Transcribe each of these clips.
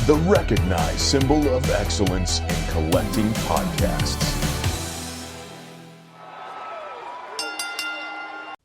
the recognized symbol of excellence in collecting podcasts.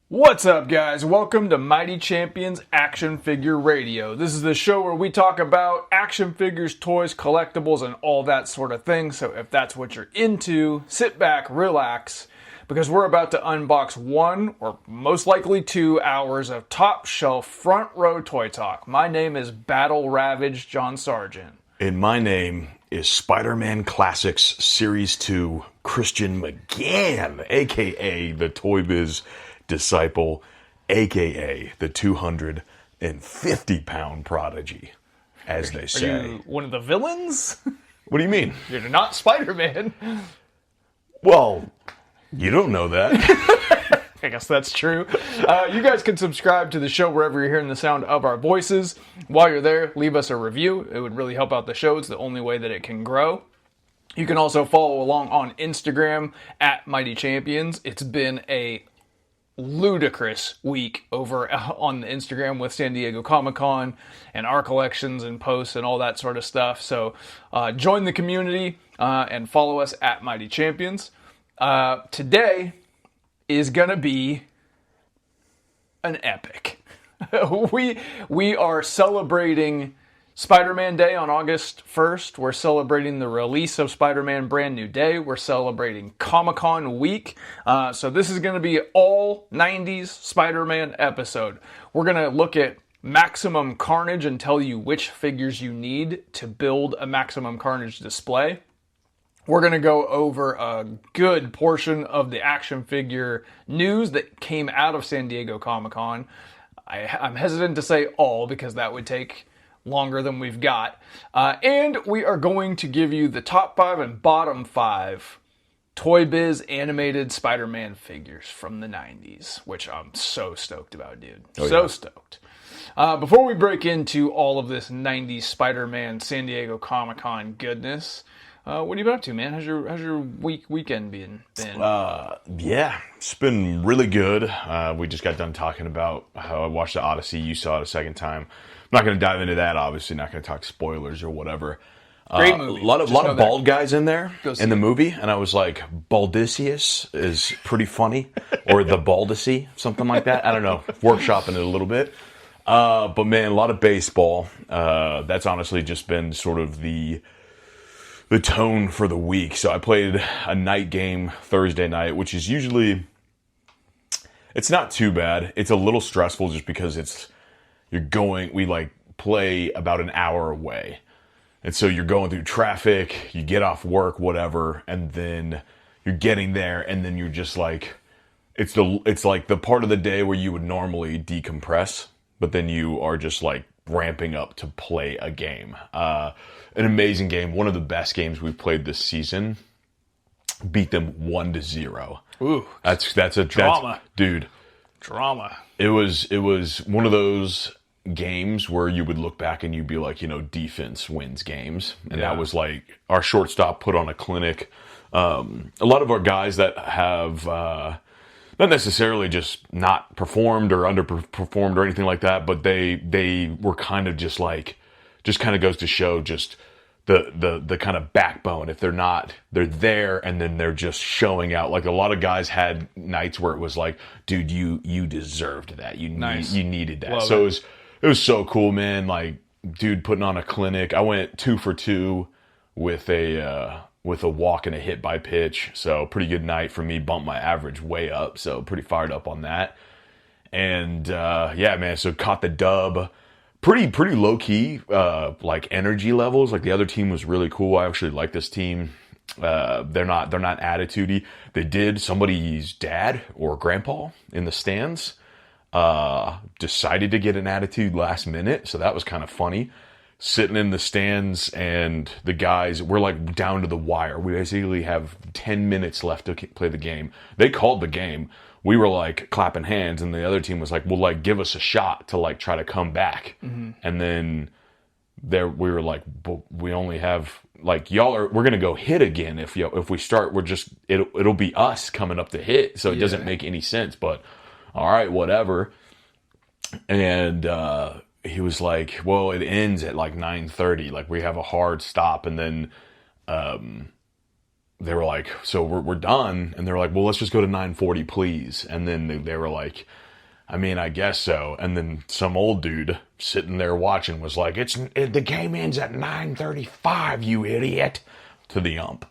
What's up, guys? Welcome to Mighty Champions Action Figure Radio. This is the show where we talk about action figures, toys, collectibles, and all that sort of thing. So if that's what you're into, sit back, relax, because we're about to unbox 1 or most likely 2 hours of top shelf front row toy talk. My name is Battle Ravaged John Sargent. And my name is Spider-Man Classics Series 2 Christian McGann, a.k.a. the Toy Biz disciple, a.k.a. the 250-pound prodigy, as they say. Are you one of the villains? What do you mean? You're not Spider-Man. Well, you don't know that. I guess that's true. You guys can subscribe to the show wherever you're hearing the sound of our voices. While you're there, leave us a review. It would really help out the show. It's the only way that it can grow. You can also follow along on Instagram at Mighty Champions. It's been a ludicrous week over on the Instagram with San Diego Comic-Con and our collections and posts and all that sort of stuff. So join the community and follow us at Mighty Champions. Today is gonna be an epic. We are celebrating Spider-Man Day on August 1st. We're celebrating the release of Spider-Man Brand New Day. We're celebrating Comic-Con week. So this is going to be all 90s Spider-Man episode. We're going to look at Maximum Carnage and tell you which figures you need to build a Maximum Carnage display. We're going to go over a good portion of the action figure news that came out of San Diego Comic-Con. I'm hesitant to say all because that would take longer than we've got. And we are going to give you the top 5 and bottom 5 Toy Biz animated Spider-Man figures from the 90s, which I'm so stoked about, dude. Stoked. Before we break into all of this 90s Spider-Man San Diego Comic-Con goodness, what have you been up to, man? How's your weekend been? Yeah, it's been really good. We just got done talking about how I watched the Odyssey. You saw it a second time. I'm not going to dive into that, obviously. Not going to talk spoilers or whatever. Great movie. A lot of bald guys in there in the movie, and I was like, Baldicius is pretty funny, or the Baldicy, something like that. I don't know. Workshopping it a little bit. But man, a lot of baseball. That's honestly just been sort of the tone for the week. So I played a night game Thursday night, which is usually, it's not too bad. It's a little stressful just because we like play about an hour away. And so you're going through traffic, you get off work, whatever, and then you're getting there, and then you're just like, it's like the part of the day where you would normally decompress, but then you are just like ramping up to play a game. An amazing game, one of the best games we've played this season. Beat them 1-0. Ooh, that's drama, dude. Drama. It was one of those games where you would look back and you'd be like, defense wins games, and that was like our shortstop put on a clinic. A lot of our guys that have not necessarily just not performed or underperformed or anything like that, but they were kind of just kind of goes to show just the kind of backbone. If they're not, they're there, and then they're just showing out. Like a lot of guys had nights where it was like, dude, you deserved that. You needed that. So it was so cool, man. Like, dude putting on a clinic. I went 2 for 2 with a walk and a hit by pitch. So pretty good night for me. Bumped my average way up. So pretty fired up on that. And yeah, man. So caught the dub. Pretty low key, like energy levels. Like the other team was really cool. I actually like this team. They're not attitude-y. They did somebody's dad or grandpa in the stands decided to get an attitude last minute, so that was kind of funny. Sitting in the stands, and the guys, we're like down to the wire. We basically have 10 minutes left to play the game. They called the game. We were like clapping hands, and the other team was like, well, like, give us a shot to like try to come back. Mm-hmm. And then we were like, but we only have like, we're going to go hit again. If we start, it'll be us coming up to hit. So it doesn't make any sense, but all right, whatever. And, he was like, well, it ends at like 9:30. Like we have a hard stop. And then, they were like, so we're done. And they were like, well, let's just go to 9:40, please. And then they were like, I mean, I guess so. And then some old dude sitting there watching was like, the game ends at 9:35, you idiot, to the ump.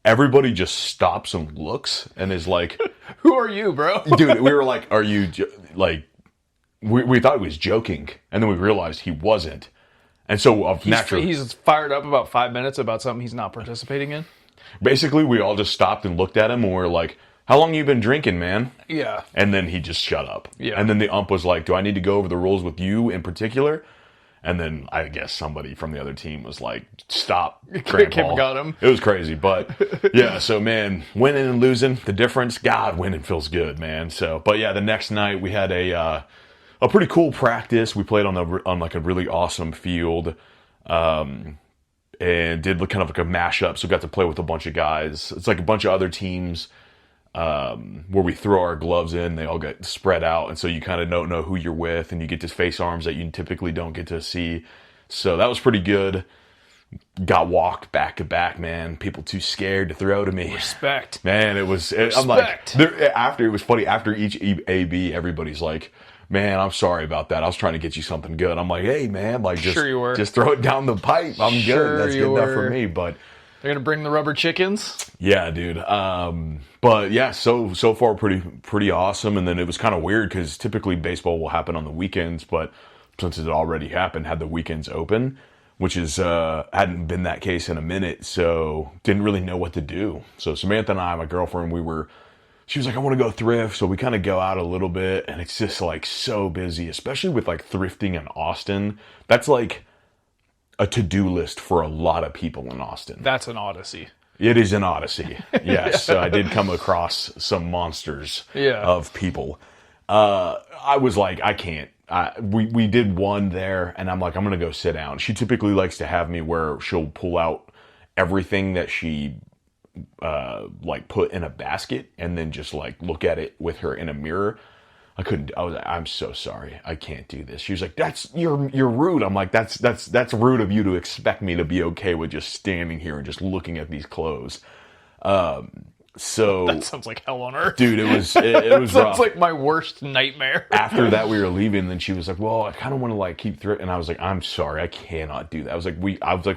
Everybody just stops and looks and is like, who are you, bro? Dude, we were like, are you, like, we thought he was joking. And then we realized he wasn't. And so naturally, he's fired up about 5 minutes about something he's not participating in. Basically, we all just stopped and looked at him and we were like, how long you been drinking, man? Yeah. And then he just shut up. Yeah. And then the ump was like, do I need to go over the rules with you in particular? And then I guess somebody from the other team was like, stop, Grandpa. Got him. It was crazy. But yeah, so man, winning and losing, the difference, God, winning feels good, man. So, but yeah, the next night we had a pretty cool practice. We played on like a really awesome field. And did kind of like a mashup, so got to play with a bunch of guys. It's like a bunch of other teams where we throw our gloves in, they all get spread out, and so you kind of don't know who you're with, and you get to face arms that you typically don't get to see. So that was pretty good. Got walked back to back, man. People too scared to throw to me. Respect. Man, it was... I'm like... After, it was funny, after each AB, everybody's like... Man, I'm sorry about that. I was trying to get you something good. I'm like, hey, man, like just throw it down the pipe. I'm good. That's good enough for me. But they're gonna bring the rubber chickens. Yeah, dude. But yeah, so far pretty awesome. And then it was kind of weird because typically baseball will happen on the weekends, but since it already happened, had the weekends open, which is hadn't been that case in a minute. So didn't really know what to do. So Samantha and I, my girlfriend, she was like, I want to go thrift. So we kind of go out a little bit and it's just like so busy, especially with like thrifting in Austin. That's like a to-do list for a lot of people in Austin. That's an odyssey. It is an odyssey. Yes. So I did come across some monsters of people. I was like, I can't. We did one there and I'm like, I'm going to go sit down. She typically likes to have me where she'll pull out everything that she like put in a basket and then just like look at it with her in a mirror. I'm so sorry. I can't do this. She was like, you're rude. I'm like, that's rude of you to expect me to be okay with just standing here and just looking at these clothes. So that sounds like hell on earth. Dude, it was rough. Sounds like my worst nightmare. After that we were leaving, then she was like, well, I kind of want to like keep thrift, and I was like, I'm sorry, I cannot do that. I was like,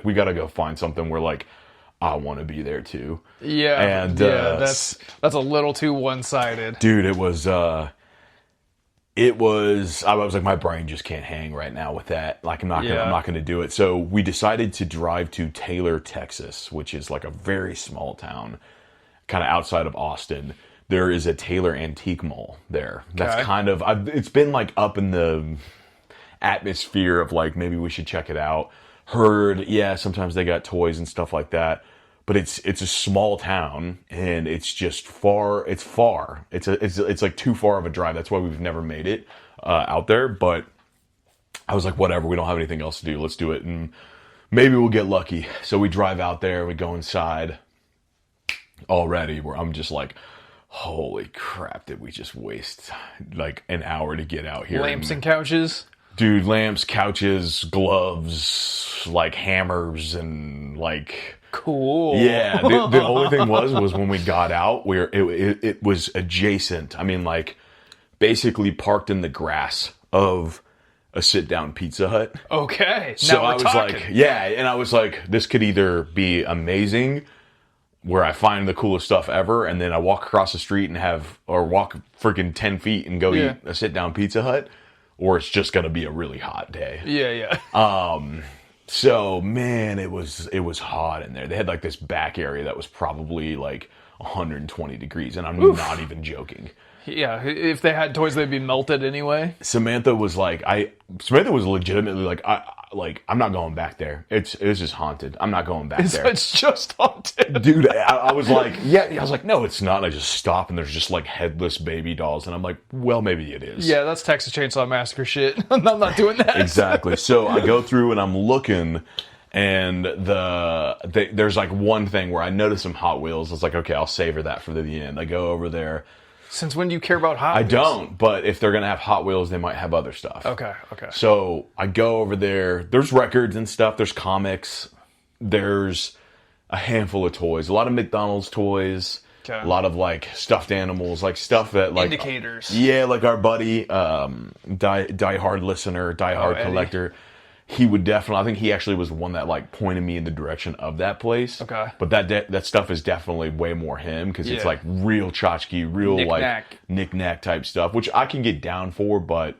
we got to go find something where like I want to be there too. Yeah. And that's a little too one-sided. Dude, I was like, my brain just can't hang right now with that. Like I'm not going to do it. So we decided to drive to Taylor, Texas, which is like a very small town, kind of outside of Austin. There is a Taylor Antique Mall there. That's kind of, it's been like up in the atmosphere of like, maybe we should check it out. Heard, sometimes they got toys and stuff like that. But it's a small town and it's just far. It's far. It's like too far of a drive. That's why we've never made it out there. But I was like, whatever. We don't have anything else to do. Let's do it, and maybe we'll get lucky. So we drive out there. We go inside. Already, where I'm just like, holy crap! Did we just waste like an hour to get out here? Lamps and couches. Dude, lamps, couches, gloves, like hammers, and like. Cool. Yeah, the only thing was when we got out, where it was adjacent. I mean, like, basically parked in the grass of a sit-down Pizza Hut. Okay, so now I was talking. like, and I was like, this could either be amazing, where I find the coolest stuff ever, and then I walk across the street and walk freaking 10 feet and go eat a sit-down Pizza Hut, or it's just gonna be a really hot day. Yeah. So, man, it was hot in there. They had like this back area that was probably like 120 degrees, and I'm not even joking. Yeah, if they had toys, they'd be melted anyway. Samantha was legitimately like, I'm not going back there. It's just haunted. I'm not going back there. It's just haunted. Dude, I was like, I was like, no, it's not. And I just stop and there's just like headless baby dolls. And I'm like, well, maybe it is. Yeah, that's Texas Chainsaw Massacre shit. I'm not doing that. Exactly. So I go through and I'm looking, and there's like one thing where I noticed some Hot Wheels. I was like, okay, I'll savor that for the end. I go over there. Since when do you care about Hot Wheels? I don't, but if they're going to have Hot Wheels, they might have other stuff. Okay. So I go over there. There's records and stuff. There's comics. There's a handful of toys. A lot of McDonald's toys. Okay. A lot of like stuffed animals, like stuff that like indicators. Yeah, like our buddy, die hard listener, die hard collector. He would definitely. I think he actually was the one that like pointed me in the direction of that place. Okay. But that stuff is definitely way more him because it's like real tchotchke, real like knick-knack type stuff, which I can get down for. But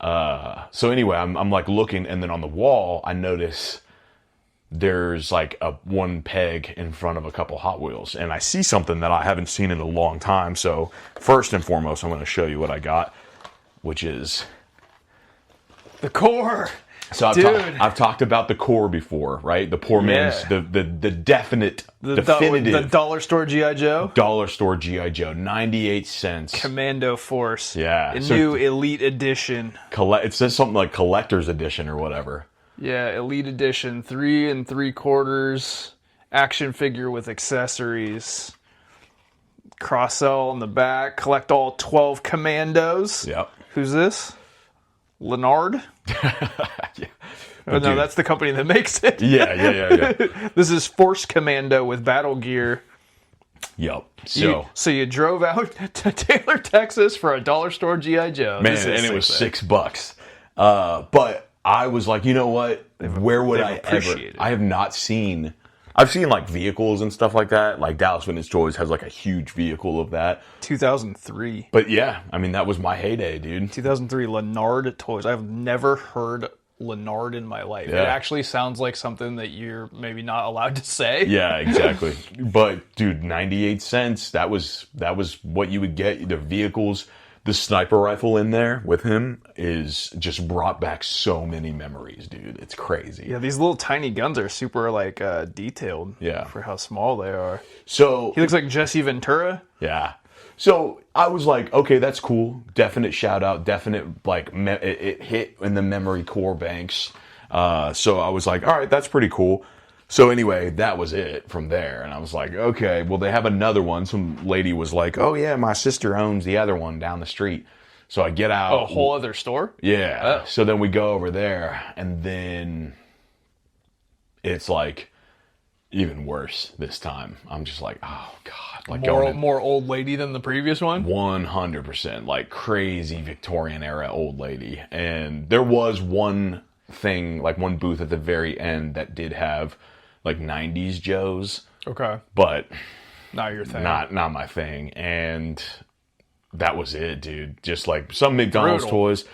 so anyway, I'm like looking, and then on the wall, I notice there's like one peg in front of a couple Hot Wheels, and I see something that I haven't seen in a long time. So first and foremost, I'm going to show you what I got, which is the core. So I've talked about the core before, right? The poor man's, the definitive. The dollar store G.I. Joe? Dollar store G.I. Joe, 98 cents. Commando Force. Yeah. New Elite Edition. It says something like Collector's Edition or whatever. Yeah, Elite Edition, 3 3/4 action figure with accessories. Cross-sell on the back. Collect all 12 Commandos. Yep. Who's this? Leonard? Yeah. Oh, no, that's the company that makes it. Yeah. This is Force Commando with battle gear. Yep. So you drove out to Taylor, Texas for a dollar store G.I. Joe. Man, and it was $6. But I was like, you know what? Where would I ever? I have not seen. I've seen like vehicles and stuff like that. Like Dallas Vintage Toys has like a huge vehicle of that. 2003. But yeah, I mean that was my heyday, dude. 2003 Leonard Toys. I've never heard Leonard in my life. Yeah. It actually sounds like something that you're maybe not allowed to say. Yeah, exactly. But dude, 98 cents. That was what you would get. The vehicles. The sniper rifle in there with him is just brought back so many memories, dude. It's crazy. Yeah, these little tiny guns are super like detailed. Yeah. For how small they are. So he looks like Jesse Ventura. Yeah. So I was like, okay, that's cool. Definite shout out. Definite like it hit in the memory core banks. So I was like, all right, that's pretty cool. So anyway, that was it from there. And I was like, okay, well, they have another one. Some lady was like, oh, yeah, my sister owns the other one down the street. So I get out. Oh, a whole other store? Yeah. Oh. So then we go over there, and then it's like even worse this time. I'm just like, oh, God. Like more old lady than the previous one? 100%. Like crazy Victorian era old lady. And there was one thing, like one booth at the very end that did have like 90s Joes. Okay. But not your thing. Not my thing. And that was it, dude. Just like some McDonald's toys.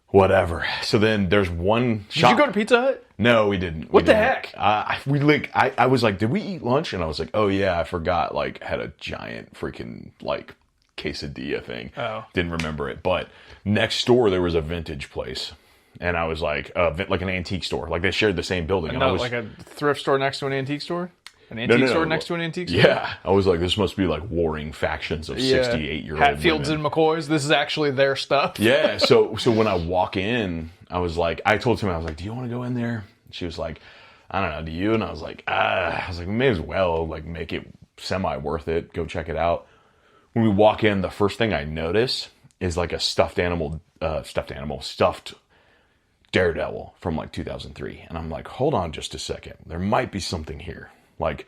Whatever. So then there's one shop. Did you go to Pizza Hut? No, we didn't. What the heck? I was like, did we eat lunch? And I was like, oh yeah, I forgot. Like, had a giant freaking like quesadilla thing. Oh. Didn't remember it. But next door there was a vintage place. And I was like an antique store. Like they shared the same building. And like a thrift store next to an antique store? An antique store next to an antique store? Yeah. I was like, this must be like warring factions of 68-year-old Hatfields women. and McCoys. This is actually their stuff. Yeah. So when I walk in, I was like, I told Tim, I was like, do you want to go in there? She was like, I don't know, do you? And I was like, may as well like make it semi worth it. Go check it out. When we walk in, the first thing I notice is like a stuffed Daredevil from like 2003. And I'm like, hold on just a second. There might be something here. Like,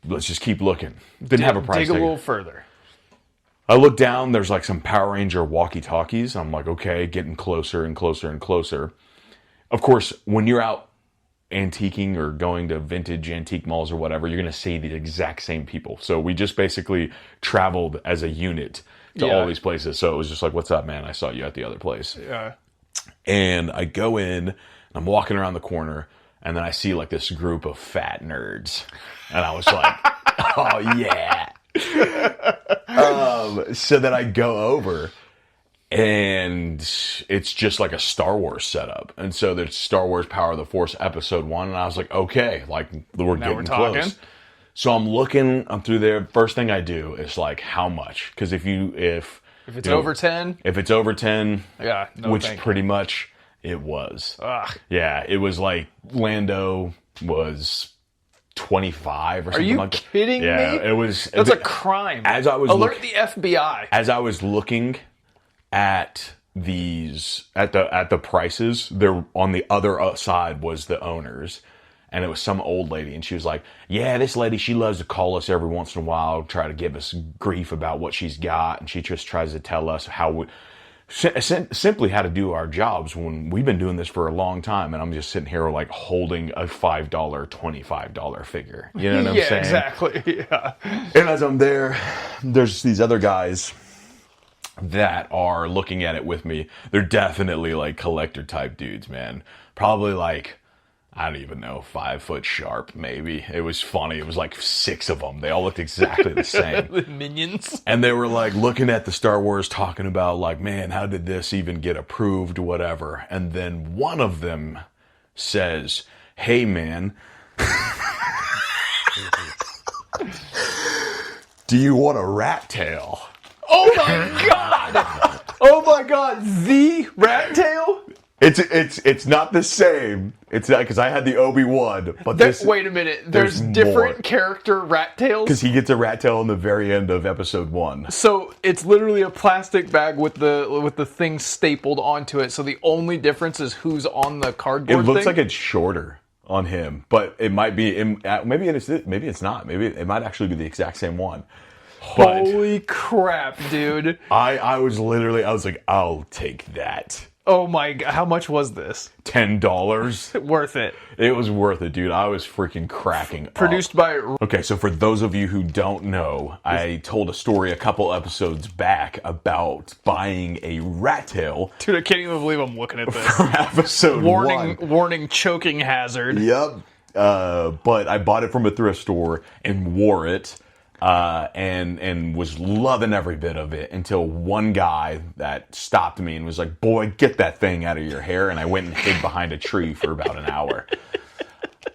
let's just keep looking. Didn't have a price tag. Dig a little further. I look down, there's like some Power Ranger walkie-talkies. I'm like, okay, getting closer and closer and closer. Of course, when you're out antiquing or going to vintage antique malls or whatever, you're going to see the exact same people. So we just basically traveled as a unit to all these places. So it was just like, what's up, man? I saw you at the other place. Yeah. And I go in, and I'm walking around the corner, and then I see like this group of fat nerds. And I was like, oh yeah. So then I go over, and it's just like a Star Wars setup. And so there's Star Wars Power of the Force Episode 1, and I was like, okay, like we're getting close. So I'm through there. First thing I do is like, how much? Because if it's over 10? If it's over 10, yeah, which pretty much it was. Ugh. Yeah, it was like Lando was 25 or Are something you like that. kidding Yeah, me? it was. That's a crime. As I was Alert the FBI. As I was looking at these at the prices, there on the other side was the owners, and it was some old lady, and she was like, "Yeah, this lady, she loves to call us every once in a while, try to give us grief about what she's got, and she just tries to tell us how we." Simply how to do our jobs when we've been doing this for a long time, and I'm just sitting here like holding a $5, $25 figure. You know what I'm saying? Yeah, exactly. Yeah. And as I'm there, there's these other guys that are looking at it with me. They're definitely like collector type dudes, man. Probably like, I don't even know, 5 foot sharp, maybe. It was funny. It was like 6 of them. They all looked exactly the same. The minions. And they were like looking at the Star Wars, talking about like, man, how did this even get approved, whatever. And then one of them says, "Hey, man, do you want a rat tail?" Oh my god! Oh my god! The rat tail? It's not the same. It's not, because I had the Obi-Wan, but this. Wait a minute. There's different more. character rat tails? Because he gets a rat tail in the very end of episode 1. So it's literally a plastic bag with the thing stapled onto it. So the only difference is who's on the cardboard. It looks thing? like it's shorter on him, but it might be. Maybe it's not. Maybe it might actually be the exact same one. But holy crap, dude! I was like, I'll take that. Oh my god! How much was this? $10. Worth it. It was worth it, dude. I was freaking cracking up. Produced by. Okay, so for those of you who don't know, I told a story a couple episodes back about buying a rat tail. Dude, I can't even believe I'm looking at this. For episode 1. Warning, choking hazard. Yep. But I bought it from a thrift store and wore it. And was loving every bit of it until one guy that stopped me and was like, "Boy, get that thing out of your hair." And I went and hid behind a tree for about an hour.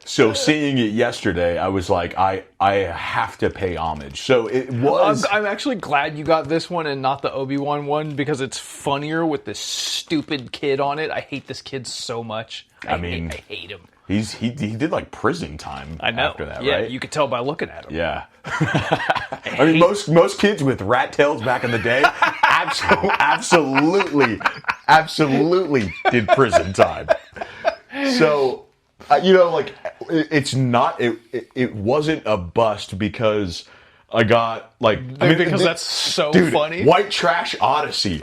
So seeing it yesterday, I was like, I have to pay homage. So it was. I'm actually glad you got this one and not the Obi-Wan one, because it's funnier with this stupid kid on it. I hate this kid so much. I hate him. He did like prison time after that, yeah, right? You could tell by looking at him. Yeah. I mean, most kids with rat tails back in the day absolutely did prison time. So, like, it wasn't a bust because I got, like... because that's so funny. White Trash Odyssey.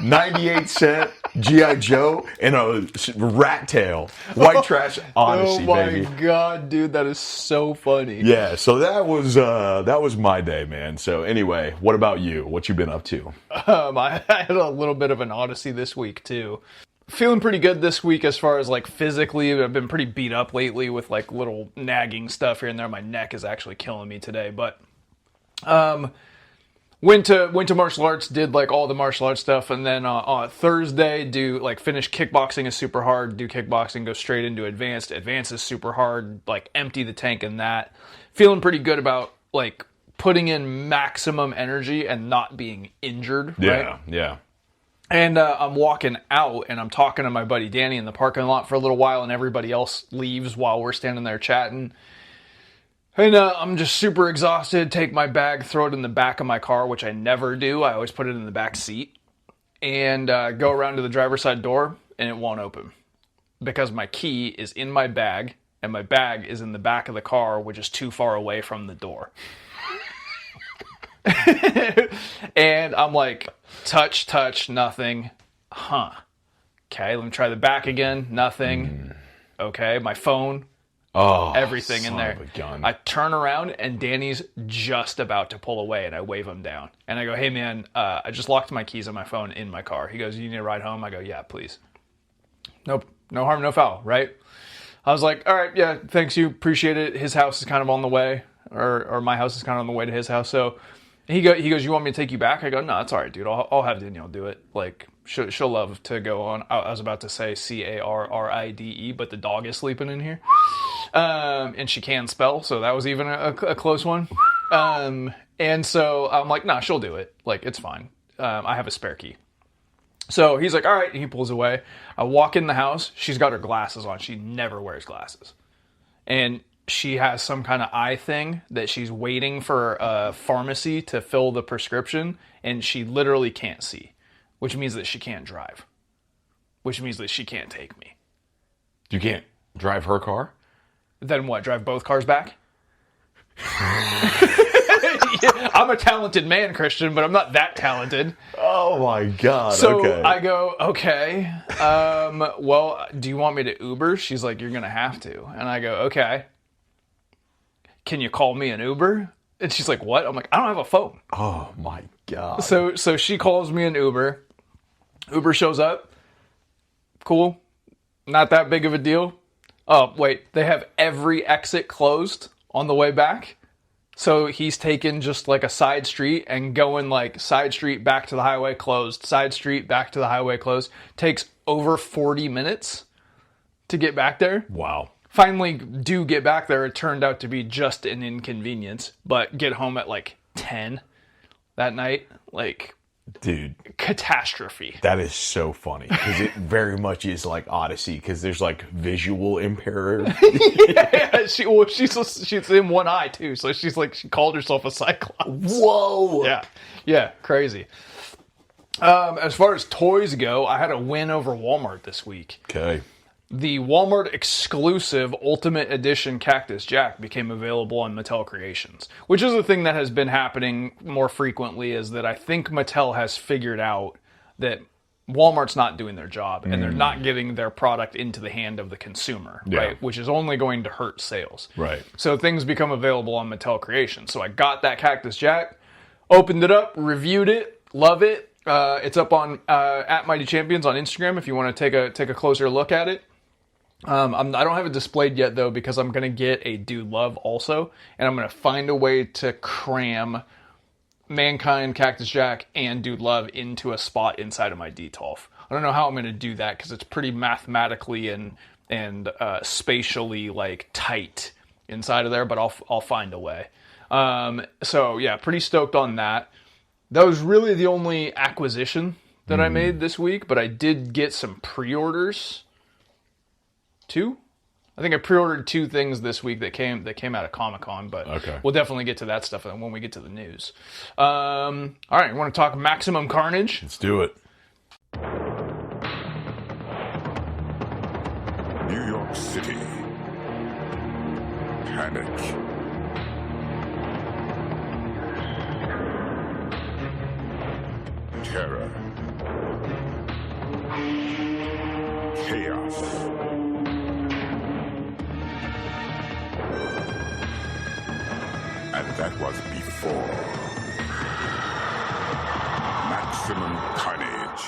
98-cent G.I. Joe and a rat tail. White Trash Odyssey, baby. Oh my god, dude, that is so funny. Yeah, so that was my day, man. So anyway, what about you? What you been up to? I had a little bit of an odyssey this week too. Feeling pretty good this week as far as like physically. I've been pretty beat up lately with like little nagging stuff here and there. My neck is actually killing me today, but went to martial arts, did like all the martial arts stuff, and then on Thursday finish kickboxing is super hard, do kickboxing, go straight into advanced. Advanced is super hard, like empty the tank in that. Feeling pretty good about like putting in maximum energy and not being injured, right? Yeah. And I'm walking out and I'm talking to my buddy Danny in the parking lot for a little while, and everybody else leaves while we're standing there chatting. And I'm just super exhausted, take my bag, throw it in the back of my car, which I never do. I always put it in the back seat. And go around to the driver's side door, and it won't open. Because my key is in my bag, and my bag is in the back of the car, which is too far away from the door. And I'm like, touch, nothing. Okay, let me try the back again, nothing. Okay, my phone. Everything in there. I turn around and Danny's just about to pull away, and I wave him down. And I go, "Hey man, I just locked my keys on my phone in my car." He goes, "You need a ride home?" I go, "Yeah, please." Nope, no harm, no foul, right? I was like, "All right, yeah, thanks, you, appreciate it." His house is kind of on the way, or my house is kind of on the way to his house. So he goes, "You want me to take you back?" I go, "No, it's all right, dude. I'll have Danielle do it. Like, she'll love to go on." I was about to say Carride, but the dog is sleeping in here. And she can spell, so that was even a close one. And so I'm like, "Nah, she'll do it. Like, it's fine. I have a spare key." So he's like, "All right," and he pulls away. I walk in the house. She's got her glasses on. She never wears glasses. and she has some kind of eye thing that she's waiting for a pharmacy to fill the prescription, and she literally can't see, which means that she can't drive, which means that she can't take me. You can't drive her car? Then what, drive both cars back? Yeah, I'm a talented man, Christian, but I'm not that talented. Oh my God. So okay. I go, okay, well, do you want me to Uber? She's like, you're going to have to. And I go, okay. Can you call me an Uber? And she's like, what? I'm like, I don't have a phone. Oh my God. So she calls me an Uber. Uber shows up. Cool. Not that big of a deal. Oh, wait, they have every exit closed on the way back. So he's taken just like a side street and going like side street back to the highway closed, side street back to the highway closed. Takes over 40 minutes to get back there. Wow. Finally do get back there. It turned out to be just an inconvenience, but get home at like 10 that night. Like, dude, catastrophe. That is so funny because it very much is like Odyssey because there's like visual impairment. Yeah, she's in one eye too, so she's like she called herself a cyclops. Whoa. Yeah, crazy. As far as toys go, I had a win over Walmart this week. Okay. The Walmart exclusive Ultimate Edition Cactus Jack became available on Mattel Creations, which is a thing that has been happening more frequently, is that I think Mattel has figured out that Walmart's not doing their job and they're not getting their product into the hand of the consumer, right? Which is only going to hurt sales. Right. So things become available on Mattel Creations. So I got that Cactus Jack, opened it up, reviewed it, love it. It's up on at Mighty Champions on Instagram if you want to take a closer look at it. I don't have it displayed yet, though, because I'm going to get a Dude Love also, and I'm going to find a way to cram Mankind, Cactus Jack, and Dude Love into a spot inside of my DTOLF. I don't know how I'm going to do that, because it's pretty mathematically and spatially, like, tight inside of there, but I'll find a way. So, yeah, pretty stoked on that. That was really the only acquisition that I made this week, but I did get some pre-orders. 2? I think I pre-ordered 2 things this week that came out of Comic-Con, but We'll definitely get to that stuff when we get to the news. All right, you want to talk Maximum Carnage? Let's do it. New York City. Panic. Terror. Chaos. And that was before Maximum Carnage.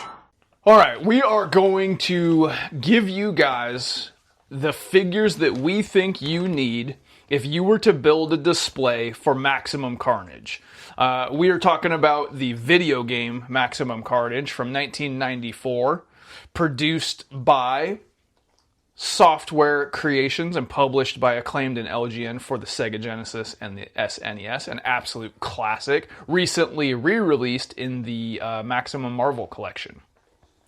All right, we are going to give you guys the figures that we think you need if you were to build a display for Maximum Carnage. We are talking about the video game Maximum Carnage from 1994, produced by Software Creations and published by Acclaimed and LGN for the Sega Genesis and the SNES, an absolute classic, recently re-released in the Maximum Marvel collection,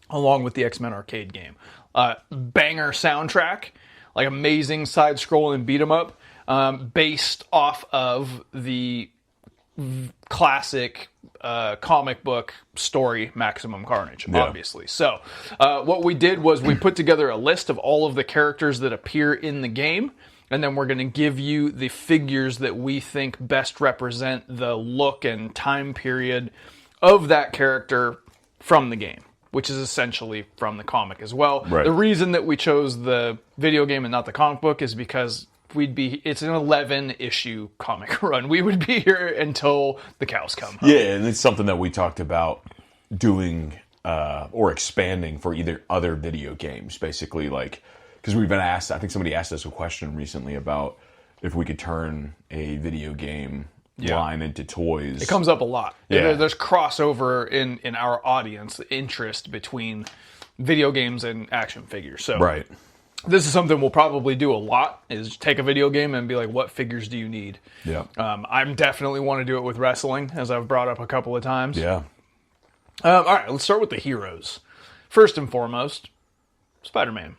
along with the X-Men arcade game. Banger soundtrack, like amazing side-scrolling beat-em-up, based off of the classic comic book story Maximum Carnage, obviously. So what we did was we put together a list of all of the characters that appear in the game, and then we're going to give you the figures that we think best represent the look and time period of that character from the game, which is essentially from the comic as well. Right. The reason that we chose the video game and not the comic book is because it's an 11-issue comic run. We would be here until the cows come home. Yeah, and it's something that we talked about doing or expanding for either other video games, basically, like, because we've been asked, I think somebody asked us a question recently about if we could turn a video game line into toys. It comes up a lot. Yeah. There's crossover in our audience interest between video games and action figures. So right. This is something we'll probably do a lot, is take a video game and be like, what figures do you need? Yeah. I'm definitely want to do it with wrestling, as I've brought up a couple of times. Yeah. All right, let's start with the heroes. First and foremost, Spider-Man.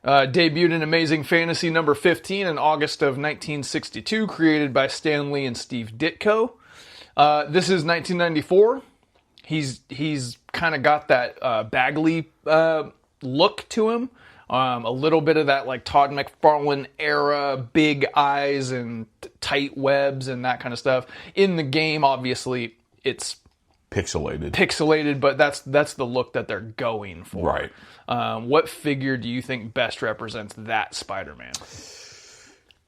Debuted in Amazing Fantasy number 15 in August of 1962, created by Stan Lee and Steve Ditko. This is 1994. He's kind of got that Bagley look to him. A little bit of that like Todd McFarlane era, big eyes and tight webs and that kind of stuff. In the game, obviously, it's pixelated, but that's the look that they're going for. Right. What figure do you think best represents that Spider-Man?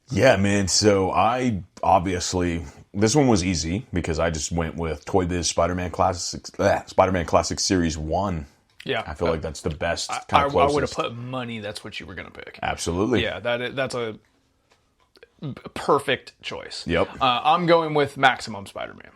Yeah, man. So I obviously, this one was easy because I just went with Toy Biz Spider-Man Classics Series 1. Yeah. I feel like that's the best. I would have put money that's what you were going to pick. Absolutely. Yeah, that's a perfect choice. Yep. I'm going with Maximum Spider-Man.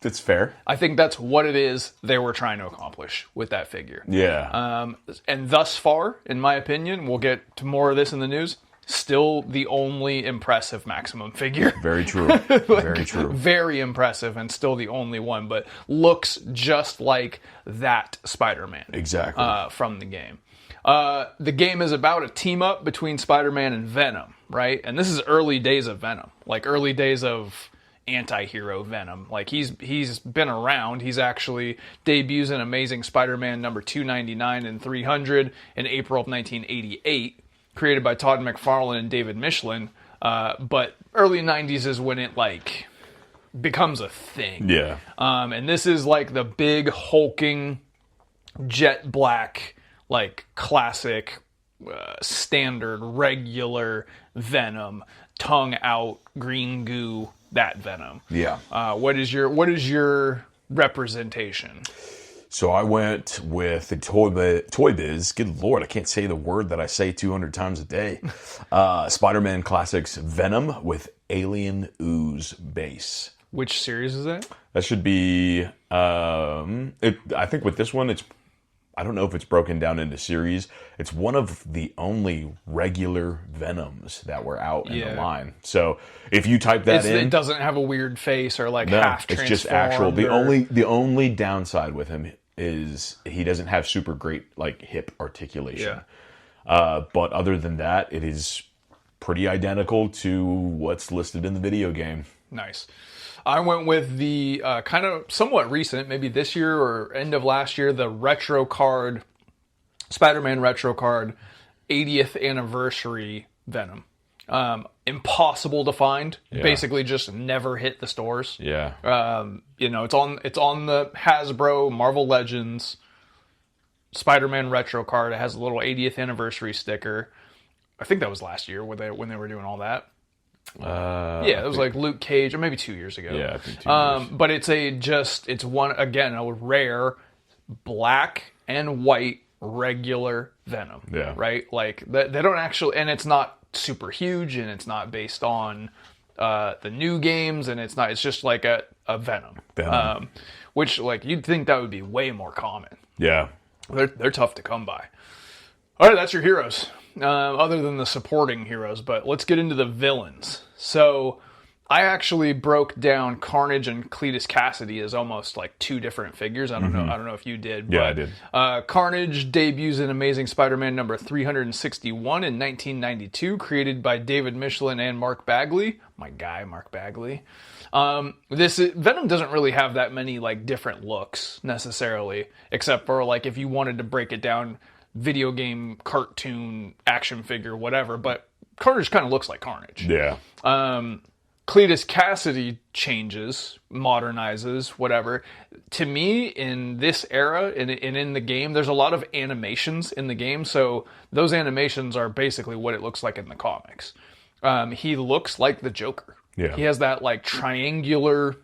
That's fair. I think that's what it is they were trying to accomplish with that figure. Yeah. And thus far, in my opinion, we'll get to more of this in the news, still the only impressive Maximum figure. Very true. Very true. Very impressive and still the only one, but looks just like that Spider-Man. Exactly. From the game. The game is about a team-up between Spider-Man and Venom, right? And this is early days of Venom. Like, early days of anti-hero Venom. Like, he's been around. He's actually debuts in Amazing Spider-Man number 299 and 300 in April of 1988, created by Todd McFarlane and David Michelin. But early 90s is when it, like, becomes a thing. Yeah. And this is, like, the big, hulking, jet black, like, classic, standard, regular Venom, tongue out, green goo, that Venom. Yeah. What is your representation? So I went with the Toy Biz. Good Lord, I can't say the word that I say 200 times a day. Spider-Man Classics Venom with Alien Ooze base. Which series is that? That should be. I think with this one, I don't know if it's broken down into series. It's one of the only regular Venoms that were out in the line. So if you type that in, it doesn't have a weird face or like half transformed. It's just actual. The only downside with him is he doesn't have super great like hip articulation. Yeah. But other than that, it is pretty identical to what's listed in the video game. Nice. I went with the kind of somewhat recent, maybe this year or end of last year, the retro card, Spider-Man retro card, 80th anniversary Venom. Impossible to find. Yeah. Basically, just never hit the stores. Yeah. It's on the Hasbro Marvel Legends Spider-Man retro card. It has a little 80th anniversary sticker. I think that was last year when they were doing all that. It was like Luke Cage, or maybe 2 years ago. Yeah, I think 2 years. But it's one, again, a rare black and white regular Venom. Yeah. Right? Like, they don't actually, and it's not super huge, and it's not based on the new games, and it's just like a Venom. Which, like, you'd think that would be way more common. Yeah. They're tough to come by. All right, that's your heroes. Other than the supporting heroes, but let's get into the villains. So I actually broke down Carnage and Cletus Cassidy as almost like two different figures. I don't know if you did. Yeah, I did. Carnage debuts in Amazing Spider-Man number 361 in 1992, created by David Michelin and Mark Bagley. My guy, Mark Bagley. Venom doesn't really have that many like different looks necessarily, except for like if you wanted to break it down, video game, cartoon, action figure, whatever, but Carnage kind of looks like Carnage. Yeah. Cletus Cassidy changes, modernizes, whatever. To me, in this era, and in the game, there's a lot of animations in the game, so those animations are basically what it looks like in the comics. He looks like the Joker. Yeah. He has that, like, triangular,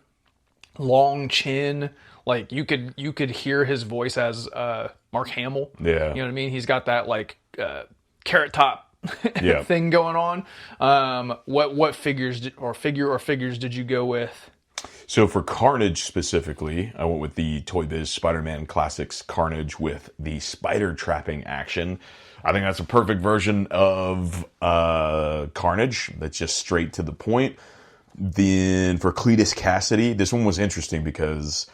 long chin. Like, you could hear his voice as Mark Hamill. Yeah. You know what I mean? He's got that, like, carrot top yeah. thing going on. What figures did you go with? So for Carnage specifically, I went with the Toy Biz Spider-Man Classics Carnage with the spider trapping action. I think that's a perfect version of Carnage. That's just straight to the point. Then for Cletus Cassidy, this one was interesting because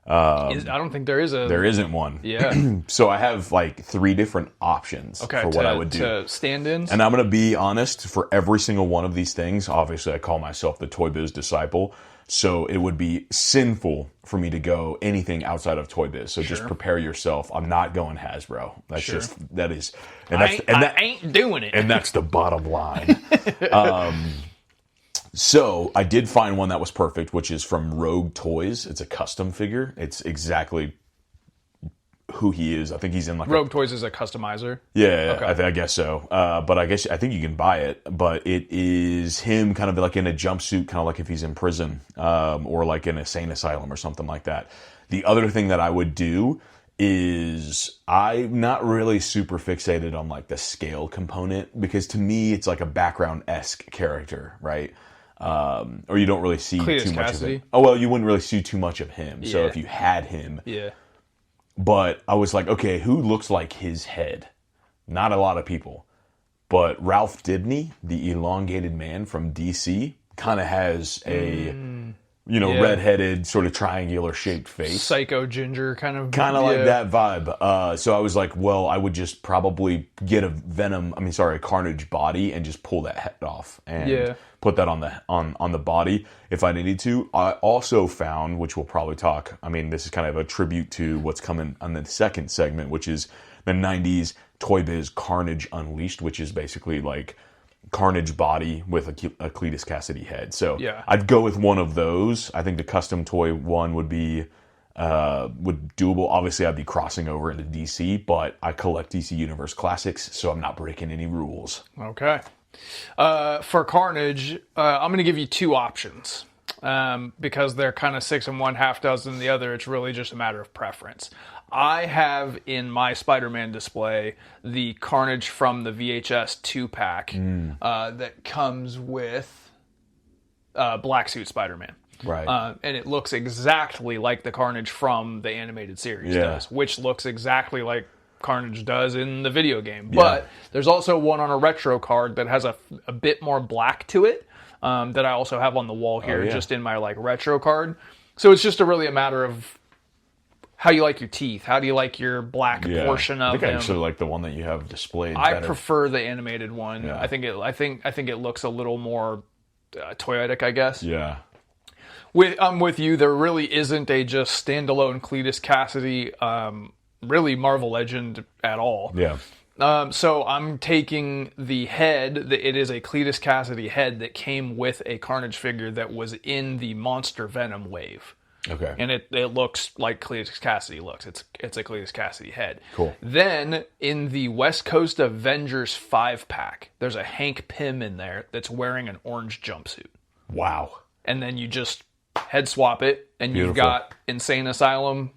I don't think there is a... There isn't one. Yeah. So I have like 3 different options for what I would do. To stand-ins? And I'm going to be honest, for every single one of these things, obviously I call myself the Toy Biz disciple, so it would be sinful for me to go anything outside of Toy Biz. So just prepare yourself. I'm not going Hasbro. That's I ain't doing it. And that's the bottom line. So I did find one that was perfect, which is from Rogue Toys. It's a custom figure. It's exactly who he is. I think he's in like Rogue Toys is a customizer. Yeah, okay. I guess so. But I think you can buy it. But it is him kind of like in a jumpsuit, kind of like if he's in prison, or like in a sane asylum or something like that. The other thing that I would do is I'm not really super fixated on like the scale component, because to me it's like a background-esque character, right? Or you don't really see too much of it. Oh, well, you wouldn't really see too much of him. So if you had him. Yeah. But I was like, okay, who looks like his head? Not a lot of people. But Ralph Dibny, the elongated man from DC, kind of has a, redheaded, sort of triangular shaped face. Psycho ginger kind of. Kind of like that vibe. So I was like, well, I would just probably get a Carnage body and just pull that head off. And put that on the body if I needed to. I also found, which we'll probably talk, this is kind of a tribute to what's coming on the second segment, which is the 90s Toy Biz Carnage Unleashed, which is basically like Carnage body with a Cletus Cassidy head. So I'd go with one of those. I think the custom toy one would be doable. Obviously, I'd be crossing over into DC, but I collect DC Universe Classics, so I'm not breaking any rules. Okay. For Carnage, I'm going to give you 2 options, because they're kind of 6 in one, half dozen in the other. It's really just a matter of preference. I have in my Spider-Man display the Carnage from the VHS 2-pack that comes with Black Suit Spider-Man. Right. And it looks exactly like the Carnage from the animated series does, which looks exactly like Carnage does in the video game. But there's also one on a retro card that has a bit more black to it, that I also have on the wall here, just in my like retro card. So it's just really a matter of how you like your teeth. How do you like your black portion of I think him? I actually like the one that you have displayed. I prefer the animated one. Yeah. I think it looks a little more toyetic, I guess. Yeah. I'm with you. There really isn't a just standalone Cletus Cassidy, really Marvel Legend at all. Yeah. So I'm taking the head. It is a Cletus Cassidy head that came with a Carnage figure that was in the Monster Venom wave. Okay. And it looks like Cletus Cassidy looks. It's a Cletus Cassidy head. Cool. Then in the West Coast Avengers 5-pack, there's a Hank Pym in there that's wearing an orange jumpsuit. Wow. And then you just head swap it, and you've got Insane Asylum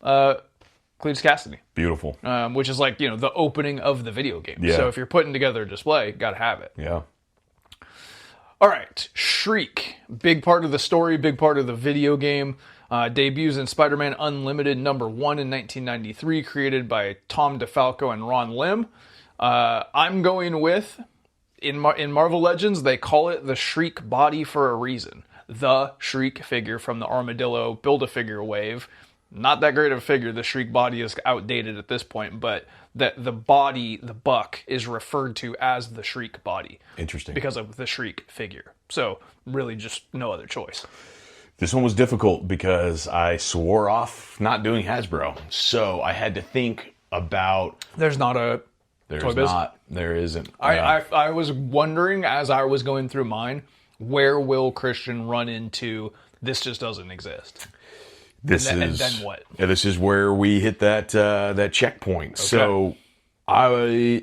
Cletus Cassidy. Beautiful. Which is like, the opening of the video game. Yeah. So if you're putting together a display, gotta have it. Yeah. All right, Shriek. Big part of the story, big part of the video game. Debuts in Spider-Man Unlimited #1 in 1993, created by Tom DeFalco and Ron Lim. I'm going with, in Marvel Legends, they call it the Shriek body for a reason. The Shriek figure from the Armadillo Build-A-Figure wave. Not that great of a figure. The Shriek body is outdated at this point, but the body, the buck, is referred to as the Shriek body. Interesting. Because of the Shriek figure. So, really just no other choice. This one was difficult because I swore off not doing Hasbro. So, I had to think about... There's not a Toy Biz? There isn't. I was wondering, as I was going through mine, where will Christian run into this just doesn't exist? And then what? Yeah, this is where we hit that checkpoint. Okay. So I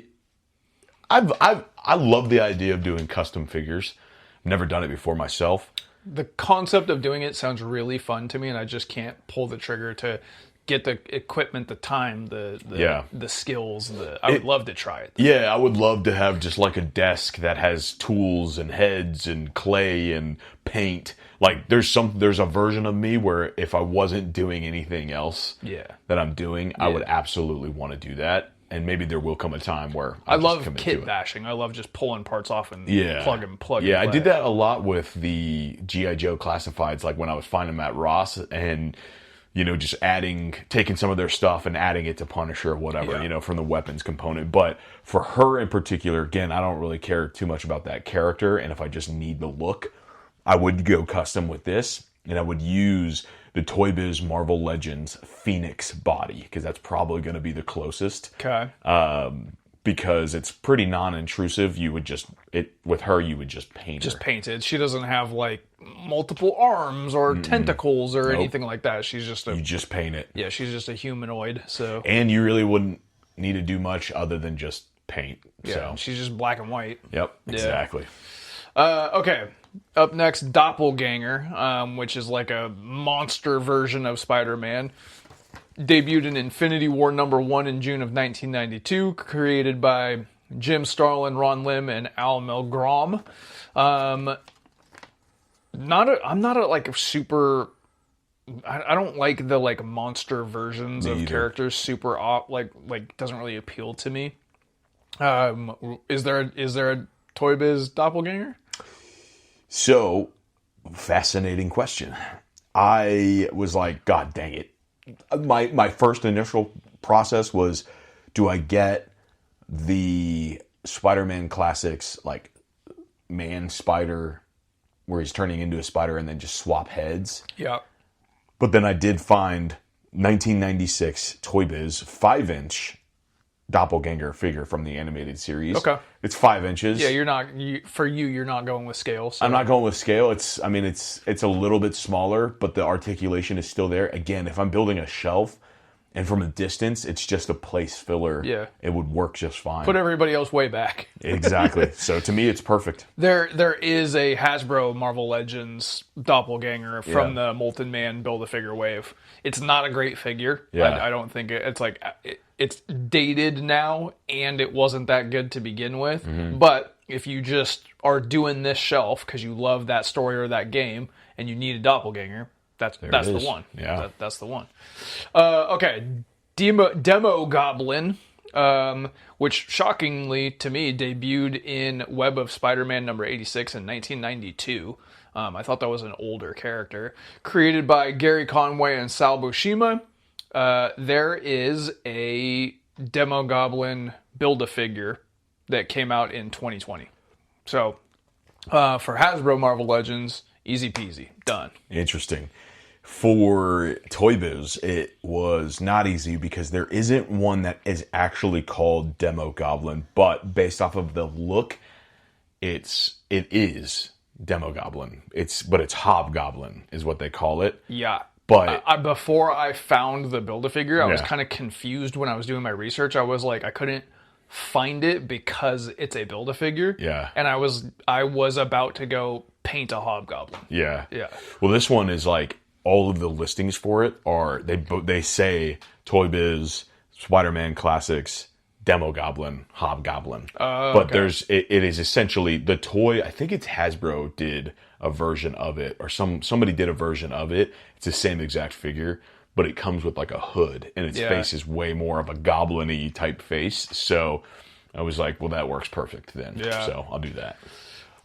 love the idea of doing custom figures. Never done it before myself. The concept of doing it sounds really fun to me, and I just can't pull the trigger to get the equipment, the time, the skills. I would love to try it. Yeah, I would love to have just like a desk that has tools and heads and clay and paint. Like there's a version of me where if I wasn't doing anything else that I'm doing, I would absolutely want to do that. And maybe there will come a time where I love kit bashing. I love just pulling parts off and plug and plug. Yeah, I did that a lot with the G.I. Joe classifieds, like when I was finding them at Ross, and just taking some of their stuff and adding it to Punisher or whatever, from the weapons component. But for her in particular, again, I don't really care too much about that character. And if I just need the look, I would go custom with this. And I would use the Toy Biz Marvel Legends Phoenix body, because that's probably going to be the closest. Okay. Because it's pretty non-intrusive. With her, you would just paint her. Just painted. She doesn't have like multiple arms or tentacles or anything like that. She's just you just paint it. Yeah, she's just a humanoid. So and you really wouldn't need to do much other than just paint. Yeah, so she's just black and white. Yep, exactly. Okay. Up next, Doppelganger, which is like a monster version of Spider-Man. Debuted in Infinity War #1 in June of 1992, created by Jim Starlin, Ron Lim, and Al Milgrom. I don't like the like monster versions of characters. Super like doesn't really appeal to me. Is there a Toy Biz Doppelganger? So, fascinating question. I was like, God dang it. My first initial process was, do I get the Spider-Man classics, like Man Spider, where he's turning into a spider and then just swap heads? Yeah. But then I did find 1996 Toy Biz 5-inch Doppelganger figure from the animated series. Okay. It's 5 inches. Yeah, you're not going with scale. So. I'm not going with scale. It's a little bit smaller, but the articulation is still there. Again, if I'm building a shelf and from a distance, it's just a place filler. Yeah. It would work just fine. Put everybody else way back. Exactly. So to me, it's perfect. There is a Hasbro Marvel Legends Doppelganger from the Molten Man Build-A-Figure wave. It's not a great figure. Yeah. I don't think it's like... It's dated now, and it wasn't that good to begin with. Mm-hmm. But if you just are doing this shelf because you love that story or that game, and you need a doppelganger, that's the one. Yeah, that's the one. Okay, Demo Goblin, which shockingly to me debuted in Web of Spider-Man number 86 in 1992. I thought that was an older character, created by Gary Conway and Sal Buscema. There is a Demo Goblin Build-A-Figure that came out in 2020. So, for Hasbro Marvel Legends, easy peasy. Done. Interesting. For Toy Biz, it was not easy because there isn't one that is actually called Demo Goblin, but based off of the look, it is Demo Goblin. But it's Hobgoblin is what they call it. Yeah. But before I found the Build-A-Figure, I was kind of confused when I was doing my research. I was like, I couldn't find it because it's a Build-A-Figure. Yeah. And I was about to go paint a Hobgoblin. Yeah. Yeah. Well, this one is like all of the listings for it are they say Toy Biz, Spider-Man Classics, Demo Goblin, Hobgoblin. But it is essentially the toy. I think it's Hasbro did a version of it, or somebody did a version of it. It's the same exact figure, but it comes with like a hood, and its face is way more of a goblin-y type face. So I was like, well, that works perfect then. Yeah. So I'll do that.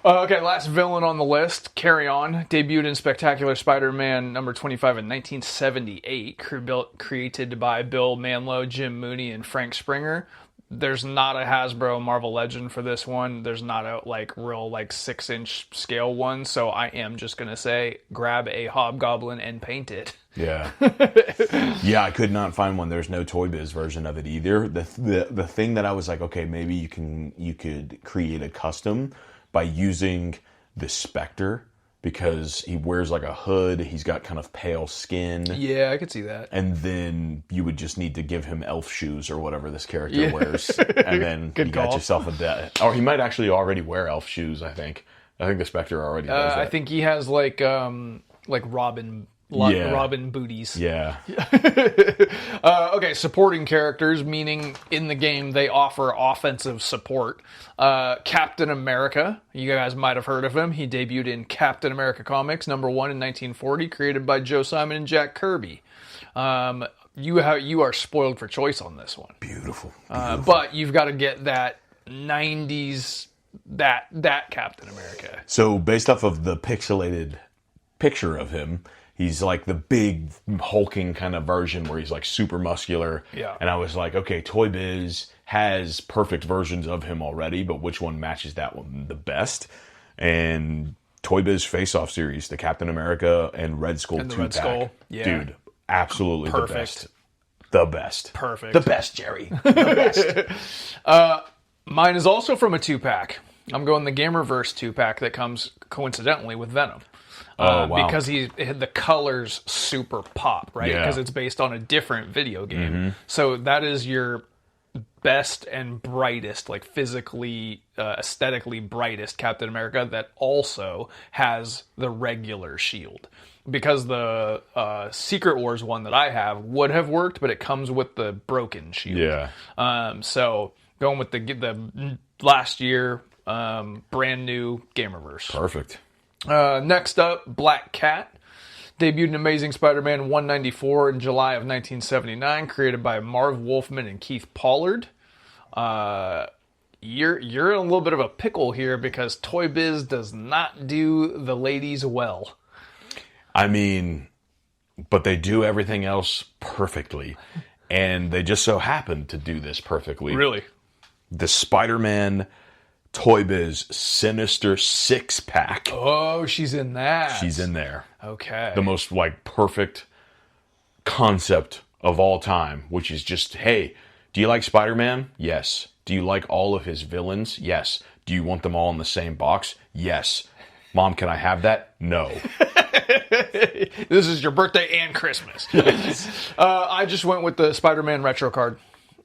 Okay, last villain on the list, Carry On, debuted in Spectacular Spider-Man number 25 in 1978, created by Bill Manlow, Jim Mooney, and Frank Springer. There's not a Hasbro Marvel Legend for this one. There's not a real 6-inch scale one. So I am just going to say grab a Hobgoblin and paint it. Yeah. Yeah, I could not find one. There's no Toy Biz version of it either. The thing that I was like, okay, maybe you could create a custom by using the Spectre, because he wears like a hood, he's got kind of pale skin. Yeah, I could see that. And then you would just need to give him elf shoes or whatever this character wears. And then you got yourself a debt. Or he might actually already wear elf shoes, I think. I think the Spectre already does that. I think he has like Robin booties. Yeah. Okay, supporting characters, meaning in the game they offer offensive support. Captain America, you guys might have heard of him. He debuted in Captain America Comics number 1 in 1940, created by Joe Simon and Jack Kirby. You are spoiled for choice on this one. Beautiful. But you've got to get that 90s that Captain America. So based off of the pixelated picture of him, He's like the big hulking kind of version where he's like super muscular. Yeah. And I was like, okay, Toy Biz has perfect versions of him already, but which one matches that one the best? And Toy Biz Face-Off series, the Captain America and Red Skull 2-pack. Yeah. Dude, absolutely Perfect. the best. The best. Perfect. The best, Jerry. The best. Mine is also from a 2-pack. I'm going the Gamerverse 2-pack that comes coincidentally with Venom. Oh, wow. Because the colors super pop, right? Yeah. Because it's based on a different video game. So that is your best and brightest, like physically, aesthetically brightest Captain America that also has the regular shield. Because the Secret Wars one that I have would have worked, but it comes with the broken shield. Yeah. So going with the last year brand new Gamerverse. Perfect. Next up, Black Cat. Debuted in Amazing Spider-Man 194 in July of 1979, created by Marv Wolfman and Keith Pollard. You're in a little bit of a pickle here because Toy Biz does not do the ladies well. I mean, but they do everything else perfectly. And they just so happen to do this perfectly. Really? The Spider-Man Toy Biz Sinister 6-pack. Oh, she's in that. She's in there. Okay. The most like perfect concept of all time, which is just, hey, do you like Spider-Man? Yes. Do you like all of his villains? Yes. Do you want them all in the same box? Yes. Mom, can I have that? No. This is your birthday and Christmas. I just went with the Spider-Man retro card.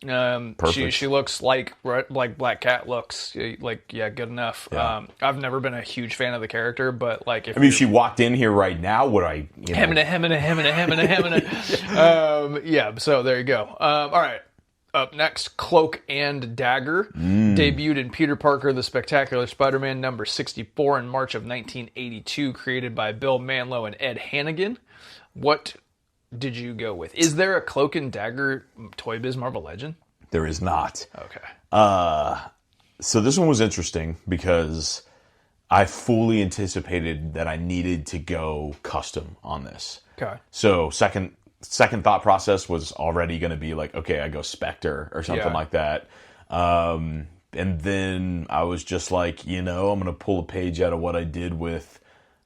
Perfect. She looks like Black Cat looks. Like, yeah, good enough. Yeah. I've never been a huge fan of the character, but like if I mean, if she walked in here right now, would I? Yeah, so there you go. All right. Up next, Cloak and Dagger. Debuted in Peter Parker, The Spectacular Spider-Man number 64 in March of 1982, created by Bill Manlow and Ed Hannigan. What did you go with? Is there a Cloak and Dagger Toy Biz Marvel Legend? There is not. Okay. So this one was interesting because I fully anticipated that I needed to go custom on this. Okay. So second thought process was already going to be like, okay, I go Spectre or something like that. And then I was just like, I'm going to pull a page out of what I did with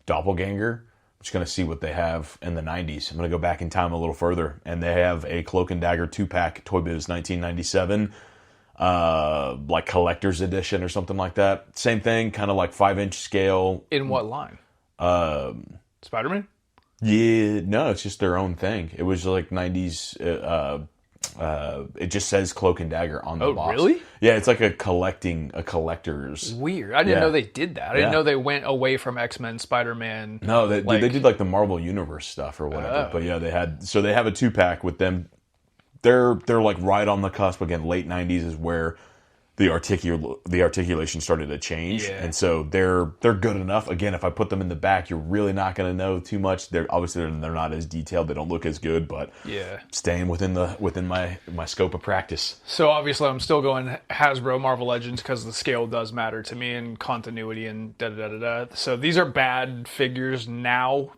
Doppelganger. I'm just going to see what they have in the 90s. I'm going to go back in time a little further. And they have a Cloak and Dagger 2-pack Toy Biz 1997, like collector's edition or something like that. Same thing, kind of like 5-inch scale. In what line? Spider-Man? Yeah, no, it's just their own thing. It was like 90s. It just says Cloak and Dagger on the box. Oh, really? Yeah, it's like a collector's. Weird. I didn't know they did that. I didn't Yeah. know they went away from X-Men, Spider-Man. No, they did like the Marvel Universe stuff or whatever. But yeah, they have a 2-pack with them. They're like right on the cusp again. Late 90s is where the articulation started to change, and so they're good enough. Again, if I put them in the back, you're really not going to know too much. They're not as detailed. They don't look as good, but staying within my scope of practice. So obviously, I'm still going Hasbro Marvel Legends because the scale does matter to me and continuity and da da da da. So these are bad figures now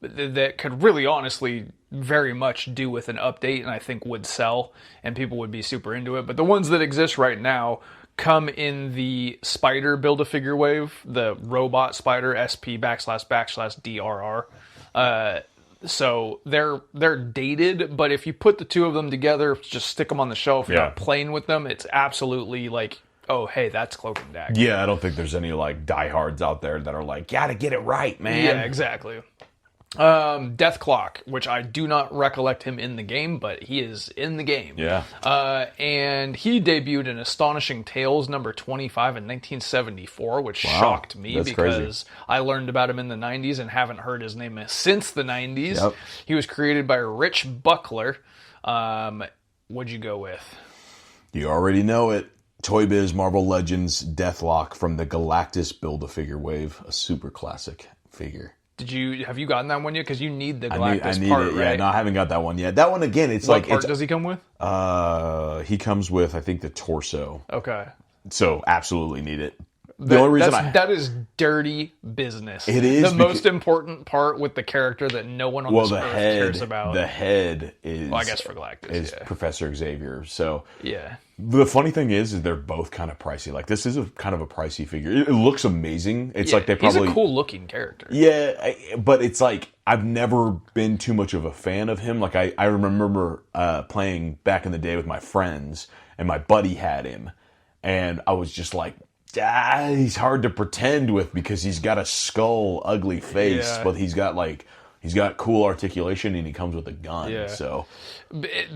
that could really honestly very much do with an update, and I think would sell and people would be super into it. But the ones that exist right now come in the Spider Build-A-Figure wave, the Robot Spider SP // DRR. So they're dated, but if you put the two of them together, just stick them on the shelf, you're not playing with them, it's absolutely like, oh, hey, that's Cloak and Dagger. Yeah, I don't think there's any like diehards out there that are like, gotta get it right, man. Yeah, exactly. Death Clock, which I do not recollect him in the game, but he is in the game. Yeah. And he debuted in Astonishing Tales number 25 in 1974, which shocked me because crazy. I learned about him in the 90s and haven't heard his name since the 90s. Yep. He was created by Rich Buckler. What'd you go with? You already know it. Toy Biz Marvel Legends Deathlock from the Galactus Build-A-Figure wave, a super classic figure. Have you gotten that one yet? Because you need the Galactus I need part, it. right? Yeah, no, I haven't got that one yet. That one again, it's What like part does he come with? He comes with, I think, the torso. Okay. So absolutely need it. The only reason that is dirty business. It is the most important part with the character that no one on this earth cares about. The head is, well, I guess for Galactus, is Professor Xavier. So yeah. The funny thing is they're both kind of pricey. Like, this is a kind of a pricey figure. It looks amazing. It's like they probably... He's a cool looking character. Yeah, but it's like, I've never been too much of a fan of him. Like, I remember playing back in the day with my friends, and my buddy had him. And I was just like, he's hard to pretend with because he's got a skull, ugly face, but he's got cool articulation, and he comes with a gun. Yeah. So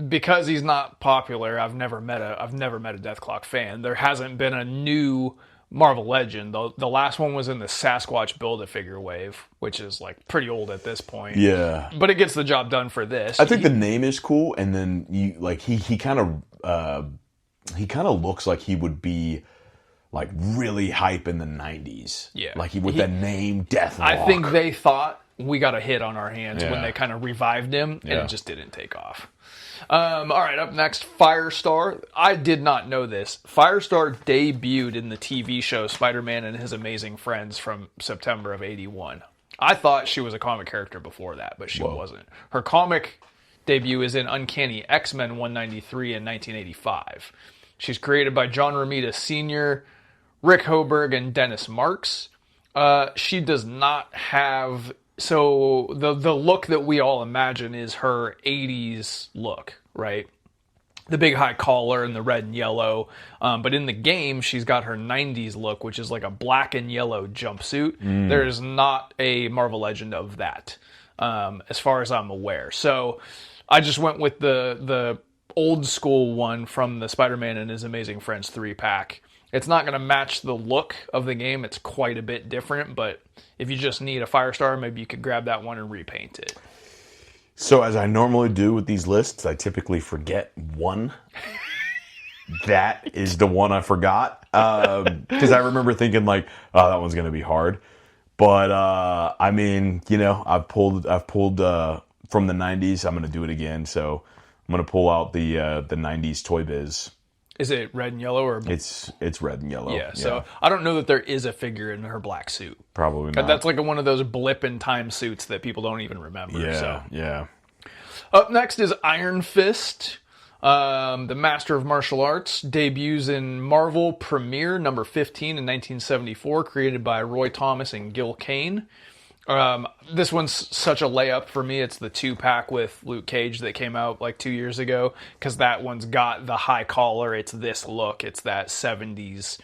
because he's not popular, I've never met a Death Clock fan. There hasn't been a new Marvel Legend. The last one was in the Sasquatch Build-A-Figure wave, which is like pretty old at this point. Yeah, but it gets the job done for this. I think the name is cool, and then he kind of looks like he would be like really hype in the 90s. Yeah. Like with the name Deathlock. I think they thought we got a hit on our hands when they kind of revived him, and it just didn't take off. All right, up next, Firestar. I did not know this. Firestar debuted in the TV show Spider-Man and His Amazing Friends from September of 81. I thought she was a comic character before that, but she wasn't. Her comic debut is in Uncanny X-Men 193 in 1985. She's created by John Romita Sr., Rick Hoberg, and Dennis Marks. She does not have... So the look that we all imagine is her 80s look, right? The big high collar and the red and yellow. But in the game, she's got her 90s look, which is like a black and yellow jumpsuit. There is not a Marvel Legend of that, as far as I'm aware. So I just went with the old school one from the Spider-Man and His Amazing Friends 3-pack. It's not going to match the look of the game. It's quite a bit different, but if you just need a Firestar, maybe you could grab that one and repaint it. So as I normally do with these lists, I typically forget one. That is the one I forgot. Because I remember thinking like, oh, that one's going to be hard. But, I mean, I've pulled from the 90s. I'm going to do it again. So I'm going to pull out the 90s Toy Biz. Is it red and yellow or? It's red and yellow. Yeah, so I don't know that there is a figure in her black suit. Probably not. That's like one of those blip in time suits that people don't even remember. Yeah. Up next is Iron Fist, the Master of Martial Arts, debuts in Marvel Premiere number 15 in 1974, created by Roy Thomas and Gil Kane. This one's such a layup for me. It's the 2-pack with Luke Cage that came out like 2 years ago, because that one's got the high collar. It's this look. It's that 70s,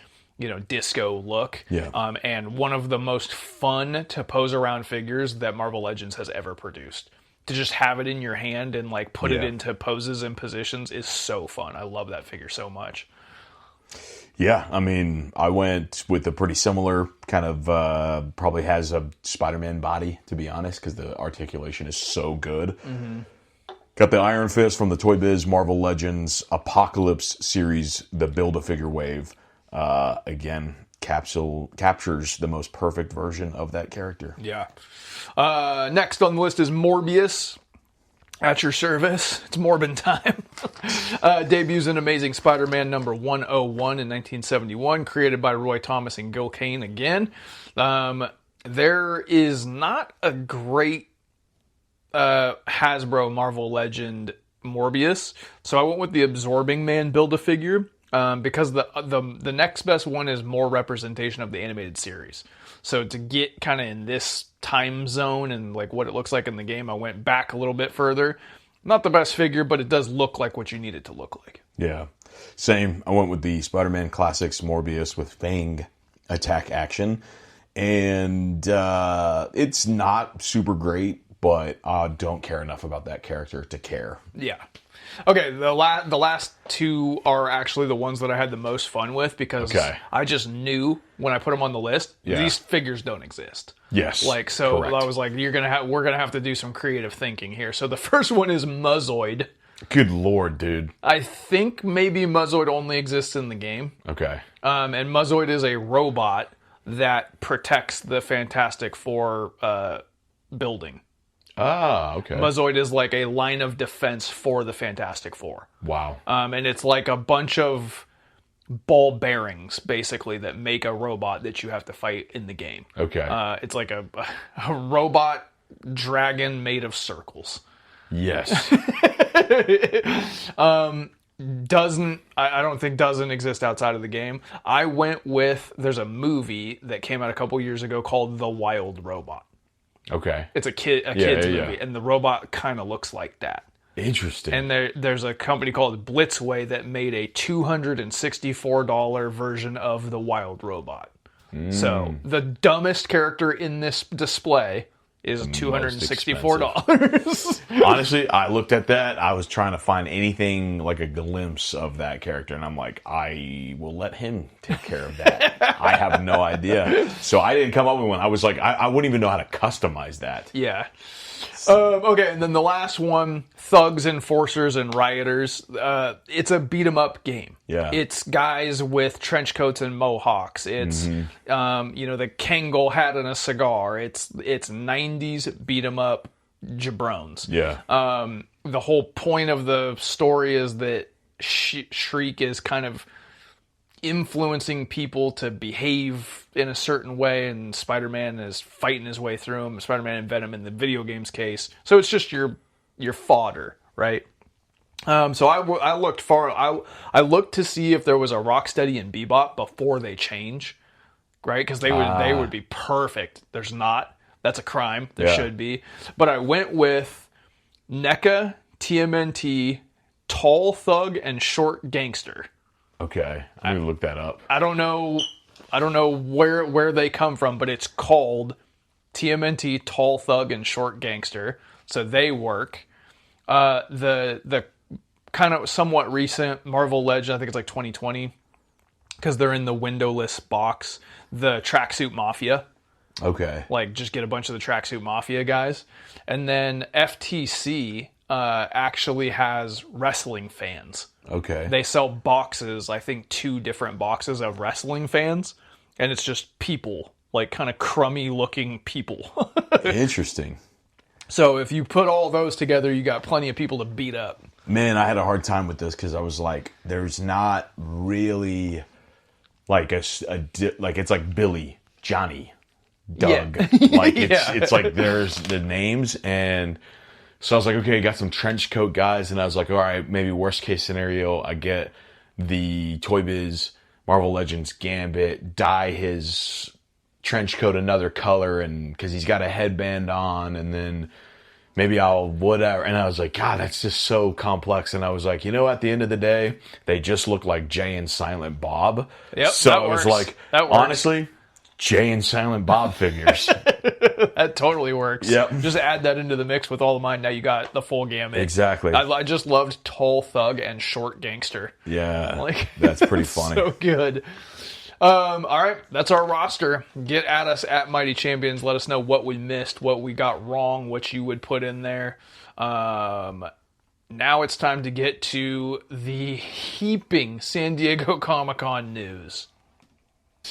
disco look. Yeah. And one of the most fun to pose around figures that Marvel Legends has ever produced. To just have it in your hand and like put it into poses and positions is so fun. I love that figure so much. Yeah, I mean, I went with a pretty similar kind of, probably has a Spider-Man body, to be honest, because the articulation is so good. Mm-hmm. Got the Iron Fist from the Toy Biz Marvel Legends Apocalypse series, the Build-A-Figure wave. Again, captures the most perfect version of that character. Yeah. Next on the list is Morbius. At your service. It's Morbin time. Debuts in Amazing Spider-Man number 101 in 1971, created by Roy Thomas and Gil Kane again. There is not a great Hasbro Marvel Legend Morbius, so I went with the Absorbing Man Build-A-Figure, because the next best one is more representation of the animated series. So to get kind of in this time zone and like what it looks like in the game, I went back a little bit further. Not the best figure, but it does look like what you need it to look like. Yeah, same. I went with the Spider-Man Classics Morbius with Fang attack action. And it's not super great, but I don't care enough about that character to care. Yeah. Okay, the last two are actually the ones that I had the most fun with, because I just knew when I put them on the list, these figures don't exist. Yes. Correct. I was like, we're gonna have to do some creative thinking here. So the first one is Muzzoid. Good lord, dude. I think maybe Muzzoid only exists in the game. Okay. And Muzzoid is a robot that protects the Fantastic Four building. Ah, okay. Muzzoid is like a line of defense for the Fantastic Four. Wow. And it's like a bunch of ball bearings, basically, that make a robot that you have to fight in the game. Okay. It's like a robot dragon made of circles. Yes. I don't think doesn't exist outside of the game. I went with, there's a movie that came out a couple years ago called The Wild Robot. Okay. It's a kid's movie, and the robot kind of looks like that. Interesting. And there's a company called Blitzway that made a $264 version of the Wild Robot. So the dumbest character in this display is $264. Honestly, I looked at that. I was trying to find anything like a glimpse of that character, and I'm like, I will let him take care of that. I have no idea. So I didn't come up with one. I was like, I wouldn't even know how to customize that. Yeah. Okay, and then the last one, Thugs, Enforcers, and Rioters. It's a beat-em-up game. Yeah. It's guys with trench coats and mohawks. It's, the Kangol hat and a cigar. It's 90s beat-em-up jabrones. Yeah. The whole point of the story is that Shriek is kind of influencing people to behave in a certain way, and Spider-Man is fighting his way through them. Spider-Man and Venom in the video game's case. So it's just your fodder, right? So I looked I looked to see if there was a Rocksteady and Bebop before they change, right? Because they would be perfect. There's not. That's a crime. There should be. But I went with NECA, TMNT, Tall Thug, and Short Gangster. Okay. I need to look that up. I don't know where they come from, but it's called TMNT, Tall Thug, and Short Gangster. So they work. The kind of somewhat recent Marvel Legend, I think it's like 2020, because they're in the windowless box. The Tracksuit Mafia. Okay. Like, just get a bunch of the Tracksuit Mafia guys. And then FTC actually has wrestling fans. Okay. They sell boxes, I think 2 different boxes of wrestling fans, and it's just people, like kind of crummy looking people. Interesting. So if you put all those together, you got plenty of people to beat up. Man, I had a hard time with this because I was like, there's not really like it's like Billy, Johnny, Doug. Yeah. Like it's like there's the names, and so I was like, okay, I got some trench coat guys, and I was like, all right, maybe worst case scenario, I get the Toy Biz Marvel Legends Gambit, dye his trench coat another color, and because he's got a headband on, and then maybe I'll whatever. And I was like, God, that's just so complex. And I was like, at the end of the day, they just look like Jay and Silent Bob. Yep, so that I was works. like, That works. honestly, Jay and Silent Bob figures. That totally works. Yep. Just add that into the mix with all of mine. Now you got the full gamut. Exactly. I just loved Tall Thug and Short Gangster. Yeah, that's pretty funny. So good. All right, that's our roster. Get at us at Mighty Champions. Let us know what we missed, what we got wrong, what you would put in there. Now it's time to get to the heaping San Diego Comic-Con news.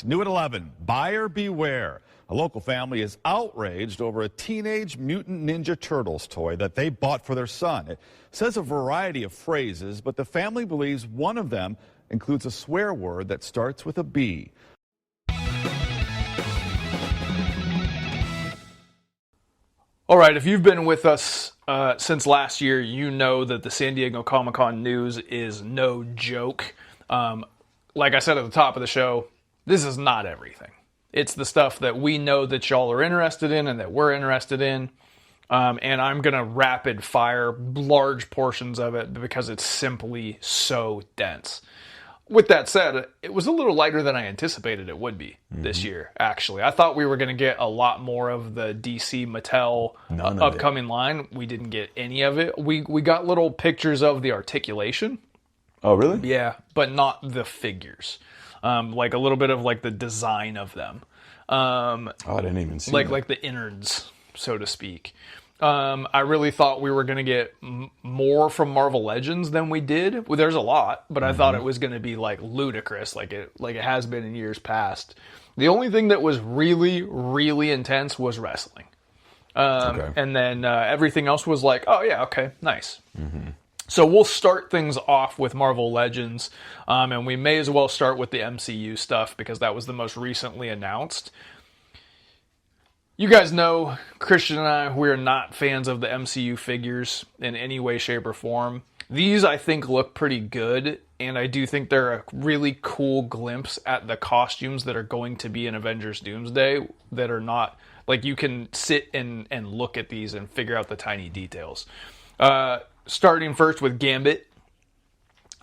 New at 11, buyer beware. A local family is outraged over a Teenage Mutant Ninja Turtles toy that they bought for their son. It says a variety of phrases, but the family believes one of them includes a swear word that starts with a B. All right, if you've been with us since last year, you know that the San Diego Comic-Con news is no joke. Like I said at the top of the show, this is not everything. It's the stuff that we know that y'all are interested in and that we're interested in. And I'm going to rapid fire large portions of it because it's simply so dense. With that said, it was a little lighter than I anticipated it would be this year, actually. I thought we were going to get a lot more of the DC Mattel upcoming line. We didn't get any of it. We got little pictures of the articulation. Oh, really? Yeah, but not the figures. Like a little bit of like the design of them. I didn't even see that. Like the innards, so to speak. I really thought we were going to get more from Marvel Legends than we did. Well, there's a lot, but I thought it was going to be like ludicrous, like it has been in years past. The only thing that was really, really intense was wrestling. Okay. And then everything else was like, oh yeah, okay, nice. So we'll start things off with Marvel Legends, and we may as well start with the MCU stuff because that was the most recently announced. You guys know, Christian and I, we're not fans of the MCU figures in any way, shape, or form. These, I think, look pretty good, and I do think they're a really cool glimpse at the costumes that are going to be in Avengers Doomsday that are not, like, you can sit and look at these and figure out the tiny details. Starting first with Gambit.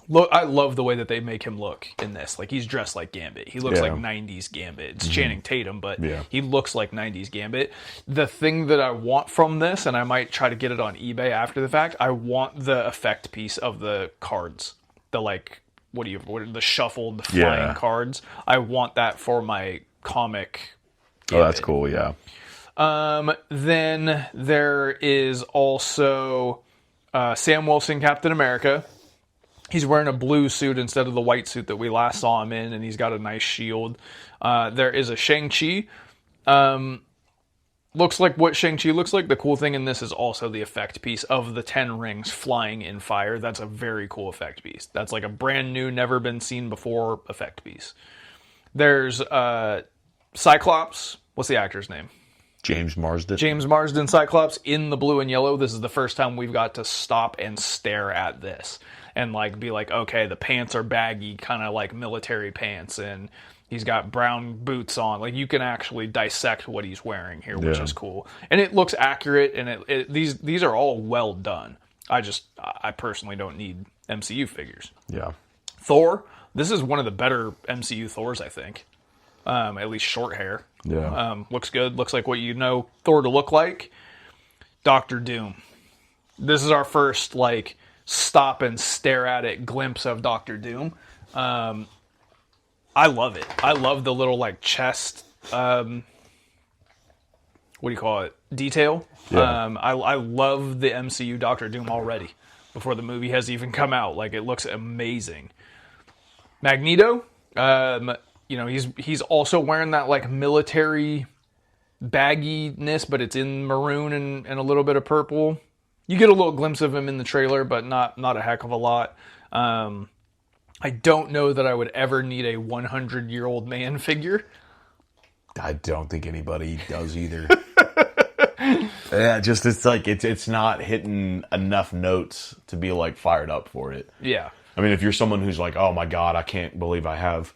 Look, I love the way that they make him look in this. Like, he's dressed like Gambit. He looks like 90s Gambit. It's Channing Tatum, but he looks like 90s Gambit. The thing that I want from this, and I might try to get it on eBay after the fact, I want the effect piece of the cards. The, like, the shuffled flying cards. I want that for my comic Gambit. Oh, that's cool, yeah. Then there is also Sam Wilson, Captain America. He's wearing a blue suit instead of the white suit that we last saw him in, and he's got a nice shield. There is a Shang-Chi. Looks like what Shang-Chi looks like. The cool thing in this is also the effect piece of the 10 rings flying in fire. That's a very cool effect piece. That's like a brand new, never been seen before effect piece. There's Cyclops. What's the actor's name? James Marsden. James Marsden Cyclops in the blue and yellow. This is the first time we've got to stop and stare at this. And like be like, okay, the pants are baggy, kind of like military pants, and he's got brown boots on. Like you can actually dissect what he's wearing here, which is cool. And it looks accurate, and these are all well done. I personally don't need MCU figures. Yeah. Thor. This is one of the better MCU Thors, I think. At least short hair. Yeah. Looks good. Looks like what you know Thor to look like. Doctor Doom. This is our first like stop and stare at it glimpse of Doctor Doom. I love it. I love the little like chest what do you call it? Detail. Yeah. I love the MCU Doctor Doom already before the movie has even come out. Like it looks amazing. Magneto, you know, he's also wearing that like military bagginess, but it's in maroon and a little bit of purple. You get a little glimpse of him in the trailer, but not a heck of a lot. I don't know that I would ever need a 100-year-old man figure. I don't think anybody does either. Yeah, just it's like it's not hitting enough notes to be like fired up for it. Yeah. I mean, if you're someone who's like, oh my god, I can't believe I have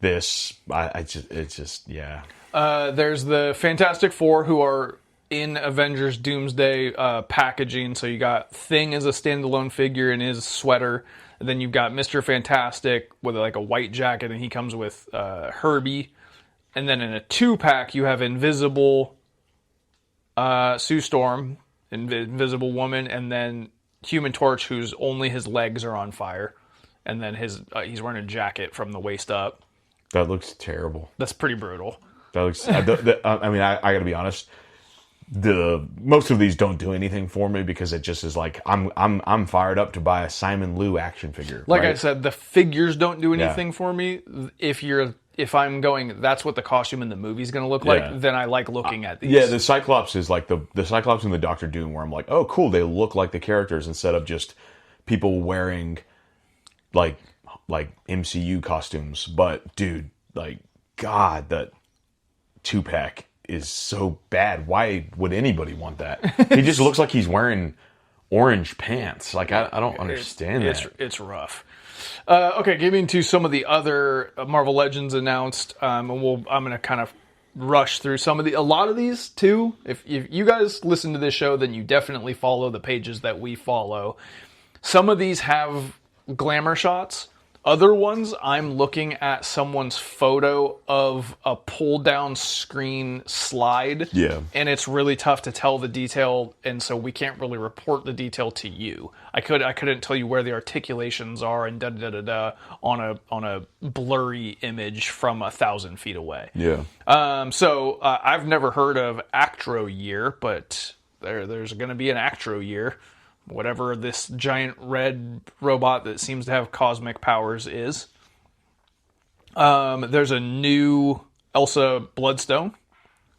this. It's just yeah. There's the Fantastic Four who are in Avengers Doomsday packaging. So you got Thing as a standalone figure in his sweater. And then you've got Mr. Fantastic with like a white jacket, and he comes with Herbie. And then in a 2-pack, you have Invisible, Sue Storm, Invisible Woman, and then Human Torch, whose only his legs are on fire. And then he's wearing a jacket from the waist up. That looks terrible. That's pretty brutal. That looks. I mean, I got to be honest. Most of these don't do anything for me because it just is like I'm fired up to buy a Simon Liu action figure. Like right? I said, the figures don't do anything for me. If I'm going, that's what the costume in the movie is going to look like. Then I like looking at these. Yeah, the Cyclops is like the Cyclops and the Doctor Doom, where I'm like, oh, cool, they look like the characters instead of just people wearing like MCU costumes. But dude, like, God, that 2-pack is so bad. Why would anybody want that? He just looks like he's wearing orange pants. Like I don't understand that. It's rough. Okay, getting to some of the other Marvel Legends announced, and I'm going to kind of rush through a lot of these too. If you guys listen to this show, then you definitely follow the pages that we follow. Some of these have glamour shots. Other ones, I'm looking at someone's photo of a pull-down screen slide. Yeah. And it's really tough to tell the detail, and so we can't really report the detail to you. I couldn't tell you where the articulations are and da-da-da-da on a blurry image from 1,000 feet away. Yeah. So I've never heard of Actro Year, but there's going to be an Actro Year. Whatever this giant red robot that seems to have cosmic powers is. There's a new Elsa Bloodstone.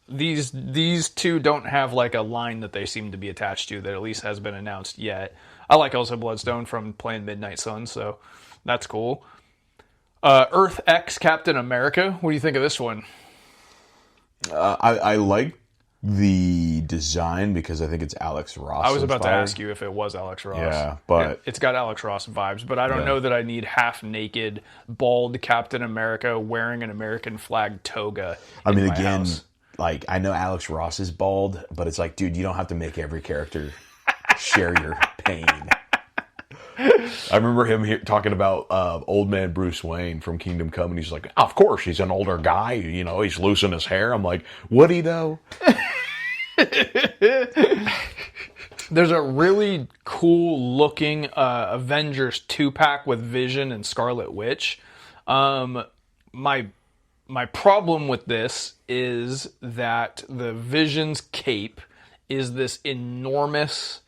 These two don't have like a line that they seem to be attached to that at least has been announced yet. I like Elsa Bloodstone from playing Midnight Sun, so that's cool. Earth X Captain America. What do you think of this one? I like the design because I think it's Alex Ross. I was about inspired. to ask you if it was Alex Ross. Yeah, but it's got Alex Ross vibes, but I don't know that I need half-naked, bald Captain America wearing an American flag toga. I mean, in my again, house. like, I know Alex Ross is bald, but it's like, dude, you don't have to make every character share your pain. I remember him talking about old man Bruce Wayne from Kingdom Come, and he's like, of course, he's an older guy, you know, he's losing his hair. I'm like, would he though? There's a really cool looking Avengers 2-pack with Vision and Scarlet Witch. My problem with this is that the Vision's cape is this enormous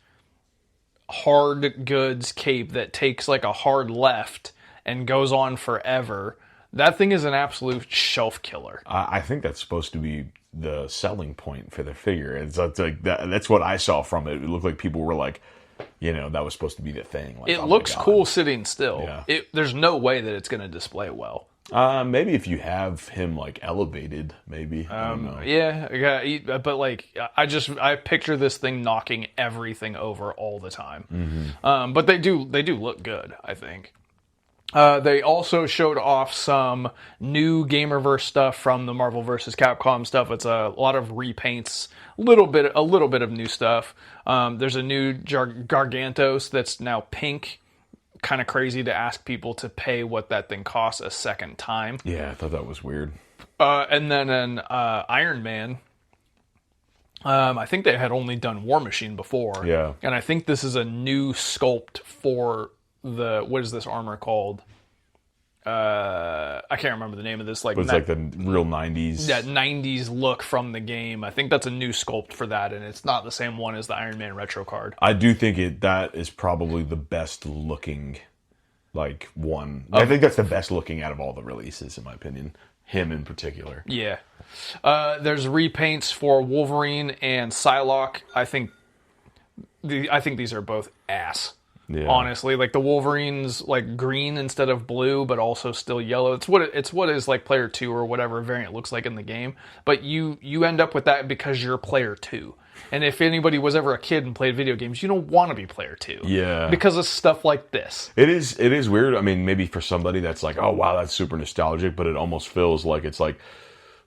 hard goods cape that takes like a hard left and goes on forever. That thing is an absolute shelf killer. I think that's supposed to be the selling point for the figure. It's like that's what I saw from it. It looked like people were like, you know, that was supposed to be the thing. Like, It oh my looks God. cool sitting still. Yeah. There's no way that it's going to display well. Maybe if you have him like elevated, maybe. I don't know. Yeah, but like I picture this thing knocking everything over all the time. But they do look good, I think. They also showed off some new Gamerverse stuff from the Marvel vs. Capcom stuff. It's a lot of repaints, a little bit of new stuff. There's a new Gargantos that's now pink. Kind of crazy to ask people to pay what that thing costs a second time. Yeah, I thought that was weird. And then an Iron Man. I think they had only done War Machine before. Yeah. And I think this is a new sculpt for what is this armor called? I can't remember the name of this. But it's like the real 90s. That 90s look from the game. I think that's a new sculpt for that, and it's not the same one as the Iron Man retro card. I do think that is probably the best looking, like, one. I think that's the best looking out of all the releases, in my opinion. Him in particular. Yeah. There's repaints for Wolverine and Psylocke. I think these are both ass. Yeah. Honestly, like the Wolverine's like green instead of blue, but also still yellow. It's what is like player 2 or whatever variant looks like in the game. But you end up with that because you're player 2. And if anybody was ever a kid and played video games, you don't want to be player 2. Yeah. Because of stuff like this. It is weird. I mean, maybe for somebody that's like, oh wow, that's super nostalgic, but it almost feels like it's like,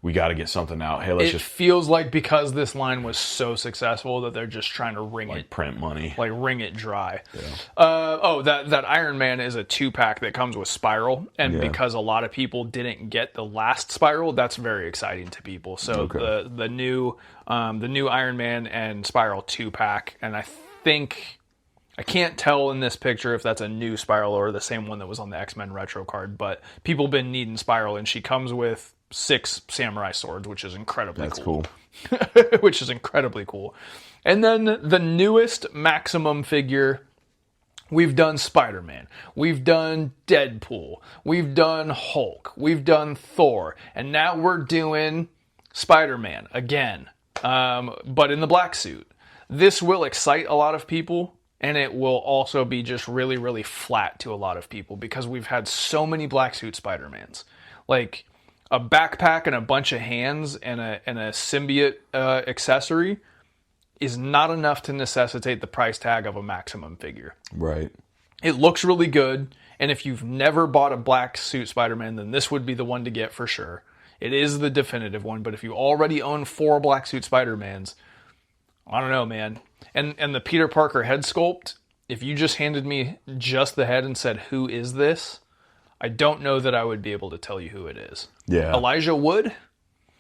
we got to get something out. Hey, let's It just feels like because this line was so successful that they're just trying to wring it. print money. Like wring it dry. Yeah. That Iron Man is a 2-pack that comes with Spiral, and because a lot of people didn't get the last Spiral, that's very exciting to people. So the new Iron Man and Spiral 2-pack, and I think I can't tell in this picture if that's a new Spiral or the same one that was on the X-Men retro card, but people been needing Spiral, and she comes with 6 samurai swords, which is incredibly cool. Which is incredibly cool. And then the newest Maximum figure, we've done Spider-Man, we've done Deadpool, we've done Hulk, we've done Thor, and now we're doing Spider-Man again, but in the black suit. This will excite a lot of people, and it will also be just really, really flat to a lot of people because we've had so many black suit Spider-Mans. Like, a backpack and a bunch of hands and a symbiote accessory is not enough to necessitate the price tag of a Maximum figure. Right. It looks really good, and if you've never bought a black suit Spider-Man, then this would be the one to get for sure. It is the definitive one, but if you already own 4 black suit Spider-Mans, I don't know, man. And the Peter Parker head sculpt, if you just handed me just the head and said, who is this? I don't know that I would be able to tell you who it is. Yeah. Elijah Wood?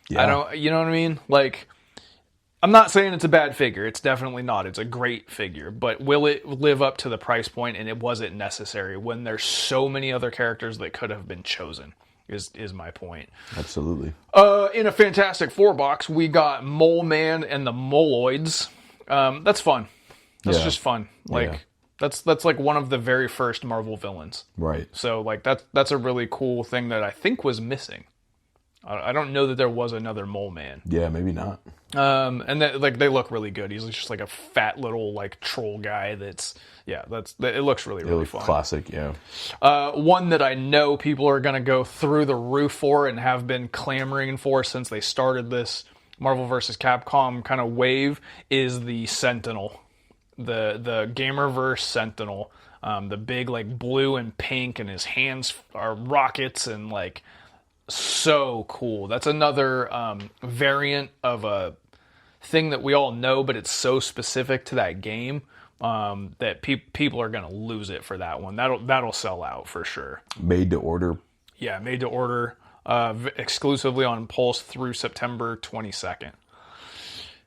Yeah. You know what I mean? Like, I'm not saying it's a bad figure. It's definitely not. It's a great figure. But will it live up to the price point? And it wasn't necessary when there's so many other characters that could have been chosen, is my point. Absolutely. In a Fantastic Four box, we got Mole Man and the Moloids. That's fun. That's just fun. Like, that's like one of the very first Marvel villains. Right. So like that's a really cool thing that I think was missing. I don't know that there was another Mole Man. Yeah, maybe not. And they look really good. He's just like a fat little like troll guy. It looks really fun. Classic, yeah. One that I know people are going to go through the roof for and have been clamoring for since they started this Marvel vs. Capcom kind of wave is the Sentinel, the Gamerverse Sentinel. The big like blue and pink, and his hands are rockets and like so cool. That's another variant of a thing that we all know, but it's so specific to that game that people are gonna lose it for that one. That'll sell out for sure. Made to order. Yeah, made to order exclusively on Pulse through September 22nd.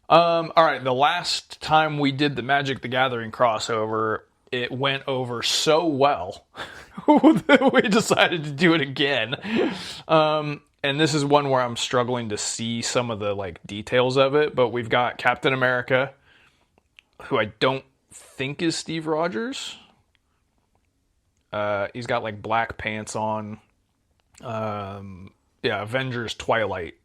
All right, the last time we did the Magic the Gathering crossover, it went over so well that we decided to do it again. And this is one where I'm struggling to see some of the like details of it, but we've got Captain America, who I don't think is Steve Rogers. He's got like black pants on. Avengers Twilight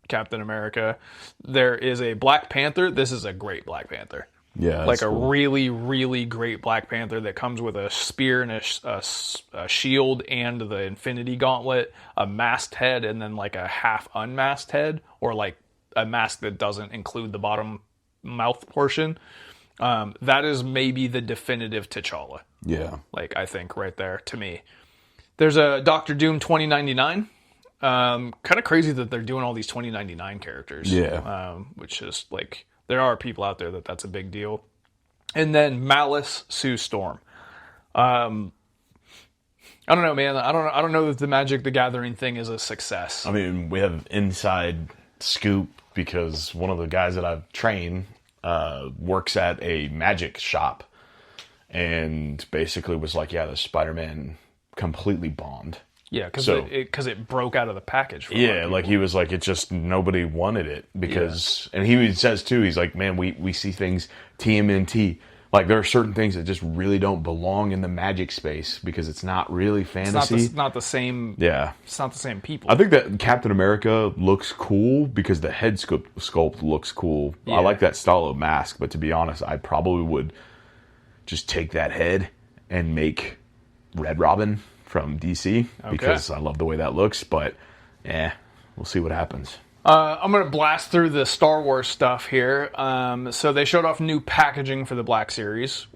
Captain America. There is a Black Panther. This is a great Black Panther. Yeah, like a cool. really, really great Black Panther that comes with a spear and a shield and the Infinity Gauntlet, a masked head, and then like a half unmasked head, or like a mask that doesn't include the bottom mouth portion. That is maybe the definitive T'Challa. Yeah. Like, I think right there to me. There's a Doctor Doom 2099. Kind of crazy that they're doing all these 2099 characters. Yeah. Which is like, there are people out there that's a big deal. And then Malice Sue Storm. I don't know, man. I don't know that the Magic the Gathering thing is a success. I mean, we have inside scoop because one of the guys that I've trained works at a magic shop and basically was like, yeah, the Spider-Man completely bombed. Yeah, because it broke out of the package. For like he was like, it just, nobody wanted it because, and he says too, he's like, man, we see things TMNT. Like there are certain things that just really don't belong in the Magic space because it's not really fantasy. It's not the same. Yeah. It's not the same people. I think that Captain America looks cool because the head sculpt looks cool. Yeah. I like that style of mask, but to be honest, I probably would just take that head and make Red Robin from DC because I love the way that looks, but we'll see what happens. I'm going to blast through the Star Wars stuff here. So they showed off new packaging for the Black Series.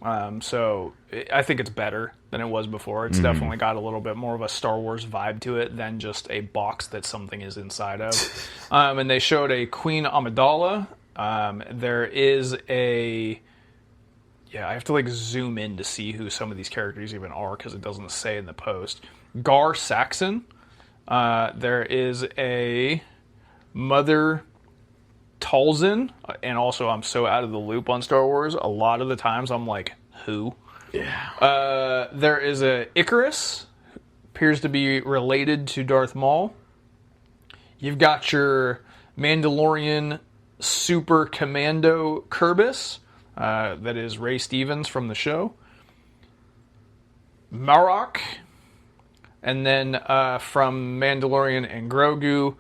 So I think it's better than it was before. It's definitely got a little bit more of a Star Wars vibe to it than just a box that something is inside of. And they showed a Queen Amidala. There is a... Yeah, I have to like zoom in to see who some of these characters even are because it doesn't say in the post. Gar Saxon. There is a Mother Talzin. And also, I'm so out of the loop on Star Wars. A lot of the times I'm like, who? Yeah. There is a Icarus. Appears to be related to Darth Maul. You've got your Mandalorian Super Commando Kerbis. That is Ray Stevens from the show. Marok. And then from Mandalorian and Grogu,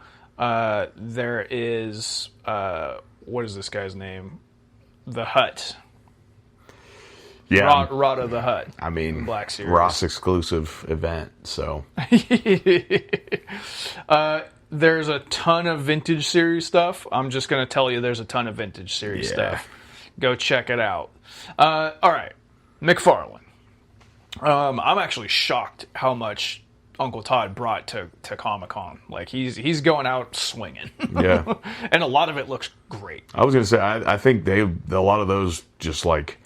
there is... what is this guy's name? The Hutt. Yeah. Rada the Hutt. I mean, Black Series. Ross exclusive event, so... There's a ton of Vintage Series stuff. I'm just going to tell you there's a ton of Vintage Series stuff. Go check it out. All right, McFarlane. I'm actually shocked how much Uncle Todd brought to Comic-Con. Like, he's going out swinging. Yeah. And a lot of it looks great. I was going to say, I think a lot of those just, like,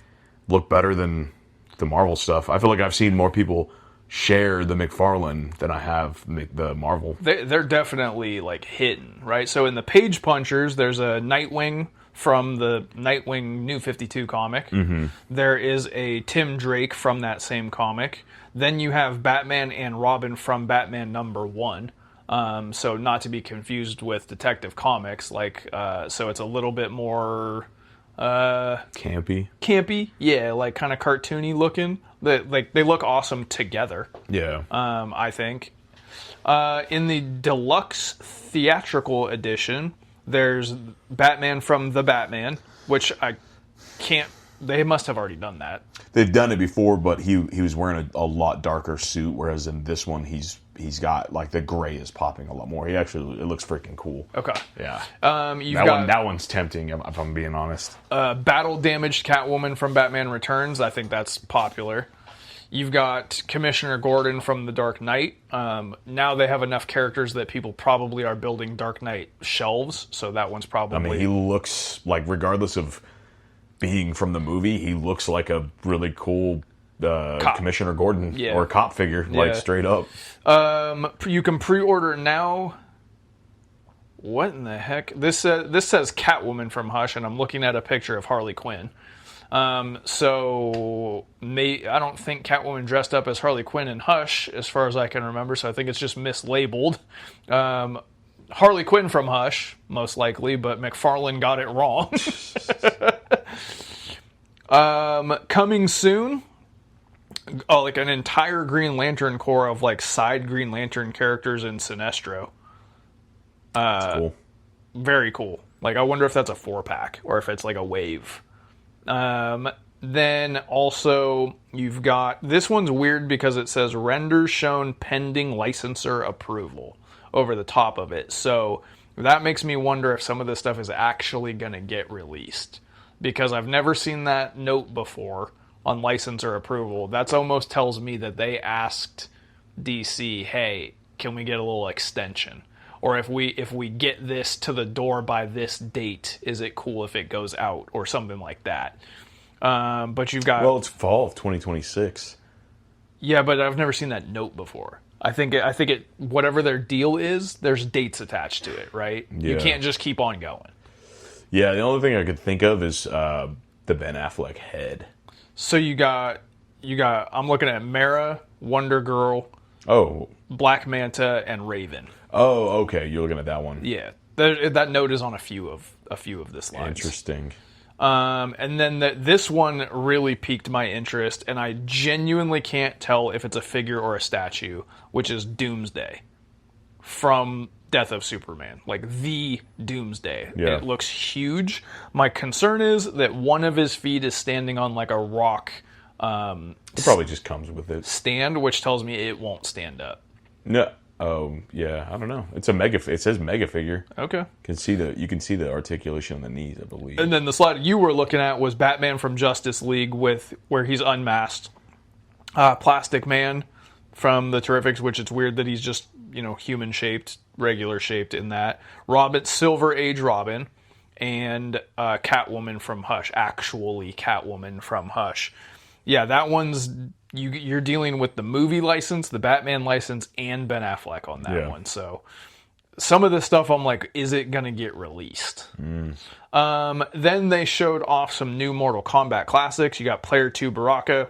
look better than the Marvel stuff. I feel like I've seen more people share the McFarlane than I have the Marvel. They're definitely, like, hidden, right? So in the Page Punchers, there's a Nightwing from the Nightwing New 52 comic. Mm-hmm. There is a Tim Drake from that same comic. Then you have Batman and Robin from Batman #1. So not to be confused with Detective Comics. Like, so it's a little bit more... Campy. Yeah, like kind of cartoony looking. They look awesome together. Yeah. I think. In the deluxe theatrical edition, there's Batman from the Batman, which I can't... They must have already done that. They've done it before, but he was wearing a lot darker suit, whereas in this one he's got like the gray is popping a lot more. It looks freaking cool. Okay. Yeah. That one's tempting if I'm being honest. Battle damaged Catwoman from Batman Returns. I think that's popular. You've got Commissioner Gordon from The Dark Knight. Now they have enough characters that people probably are building Dark Knight shelves, so that one's probably... I mean, he looks like, regardless of being from the movie, he looks like a really cool Commissioner Gordon or cop figure, like straight up. You can pre-order now. What in the heck? This says Catwoman from Hush, and I'm looking at a picture of Harley Quinn. I don't think Catwoman dressed up as Harley Quinn in Hush, as far as I can remember, so I think it's just mislabeled. Harley Quinn from Hush, most likely, but McFarlane got it wrong. Coming soon, like an entire Green Lantern Corps of like side Green Lantern characters in Sinestro. That's cool. Very cool. Like, I wonder if that's a 4-pack or if it's like a wave. Then also you've got, this one's weird because it says renders shown pending licensor approval over the top of it. So that makes me wonder if some of this stuff is actually going to get released, because I've never seen that note before on licensor approval. That's almost tells me that they asked DC, hey, can we get a little extension? Or if we get this to the door by this date, is it cool if it goes out or something like that? But you've got... Well, it's fall of 2026. Yeah, but I've never seen that note before. I think it whatever their deal is, there's dates attached to it, right? Yeah. You can't just keep on going. Yeah, the only thing I could think of is the Ben Affleck head. So you got I'm looking at Mara, Wonder Girl, Black Manta, and Raven. Oh, okay. You're looking at that one. Yeah, that note is on a few of this line. Interesting. And then this one really piqued my interest, and I genuinely can't tell if it's a figure or a statue, which is Doomsday from Death of Superman, like the Doomsday. Yeah. It looks huge. My concern is that one of his feet is standing on like a rock. It probably just comes with it. Stand, which tells me it won't stand up. No. Oh, yeah. I don't know. It says mega figure. Okay. You can see the articulation on the knees, I believe. And then the slide you were looking at was Batman from Justice League where he's unmasked. Plastic Man from the Terrifics, which it's weird that he's just, human shaped, regular shaped in that. Silver Age Robin, and Catwoman from Hush. Actually Catwoman from Hush. Yeah, that one's... You're dealing with the movie license, the Batman license, and Ben Affleck on that one. So some of this stuff, I'm like, is it going to get released? Then they showed off some new Mortal Kombat classics. You got Player 2 Baraka,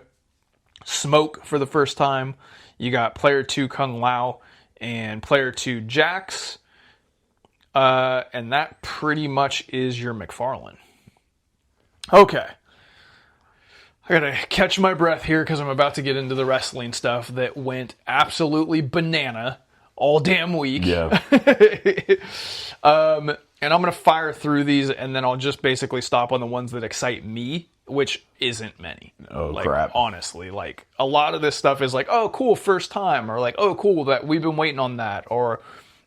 Smoke for the first time. You got Player 2 Kung Lao, and Player 2 Jax. And that pretty much is your McFarlane. Okay. I gotta catch my breath here because I'm about to get into the wrestling stuff that went absolutely banana all damn week. Yeah. And I'm gonna fire through these, and then I'll just basically stop on the ones that excite me, which isn't many. Oh, crap. Honestly, like, a lot of this stuff is like, oh, cool, first time, or like, oh, cool, that we've been waiting on that, or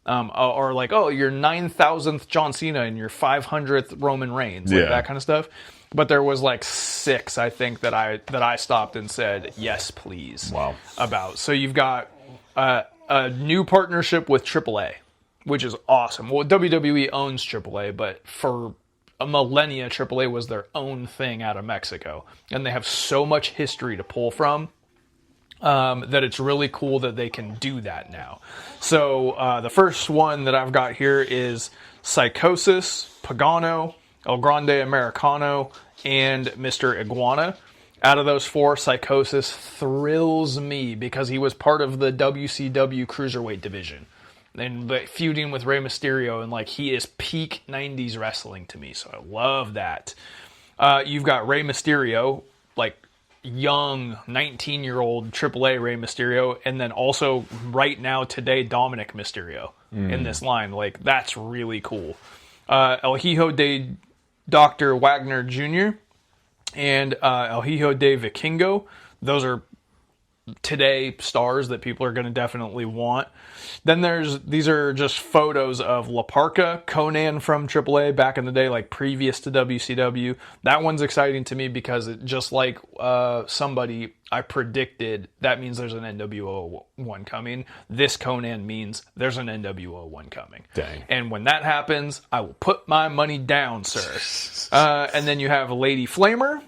like, oh, your 9,000th John Cena and your 500th Roman Reigns, like that kind of stuff. But there was like 6, I think, that I stopped and said, yes, please. Wow. About. So you've got a new partnership with AAA, which is awesome. Well, WWE owns AAA, but for a millennia, AAA was their own thing out of Mexico. And they have so much history to pull from that it's really cool that they can do that now. So the first one that I've got here is Psychosis, Pagano, El Grande Americano, and Mr. Iguana. Out of those 4, Psychosis thrills me because he was part of the WCW Cruiserweight division. And feuding with Rey Mysterio, and like, he is peak 90s wrestling to me, so I love that. You've got Rey Mysterio, like, young 19-year-old AAA Rey Mysterio, and then also right now today Dominic Mysterio in this line. Like, that's really cool. El Hijo de Dr. Wagner Jr. and El Hijo de Vikingo. Those are today stars that people are going to definitely want. Then these are just photos of La Parka, Conan from AAA back in the day, like previous to WCW. That one's exciting to me because it, just like somebody I predicted, that means there's an NWO one coming. This Conan means there's an NWO one coming. Dang. And when that happens, I will put my money down, sir. And then you have Lady Flamer,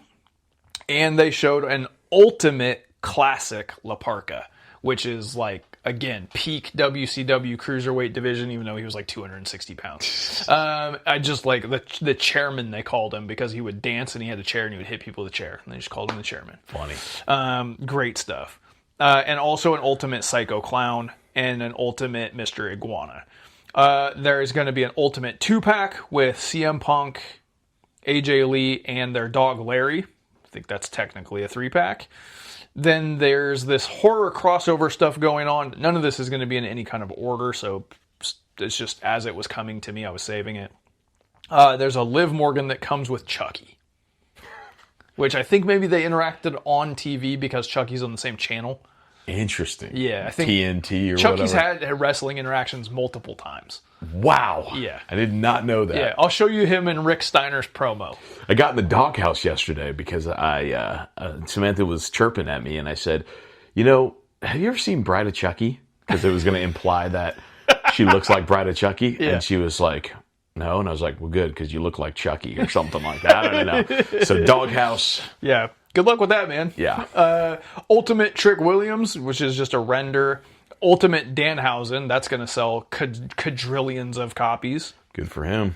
and they showed an ultimate classic La Parka, which is like, again, peak WCW cruiserweight division, even though he was like 260 pounds. I just like the chairman, they called him, because he would dance and he had a chair and he would hit people with a chair. And they just called him the chairman. Funny. Great stuff. And also an ultimate Psycho Clown and an ultimate Mr. Iguana. There is going to be an ultimate 2-pack with CM Punk, AJ Lee, and their dog Larry. I think that's technically a 3-pack. Then there's this horror crossover stuff going on. None of this is going to be in any kind of order, so it's just as it was coming to me, I was saving it. There's a Liv Morgan that comes with Chucky, which I think maybe they interacted on TV because Chucky's on the same channel. Interesting. Yeah, I think TNT or Chucky's whatever. had wrestling interactions multiple times. Wow. Yeah. I did not know that. Yeah, I'll show you him in Rick Steiner's promo. I got in the doghouse yesterday because Samantha was chirping at me, and I said, you know, have you ever seen Bride of Chucky? Because it was going to imply that she looks like Bride of Chucky. Yeah. And she was like, no. And I was like, well, good, because you look like Chucky or something like that. I don't know. So doghouse. Yeah. Good luck with that, man. Yeah. Ultimate Trick Williams, which is just a render. Ultimate Danhausen, that's going to sell quadrillions of copies. Good for him.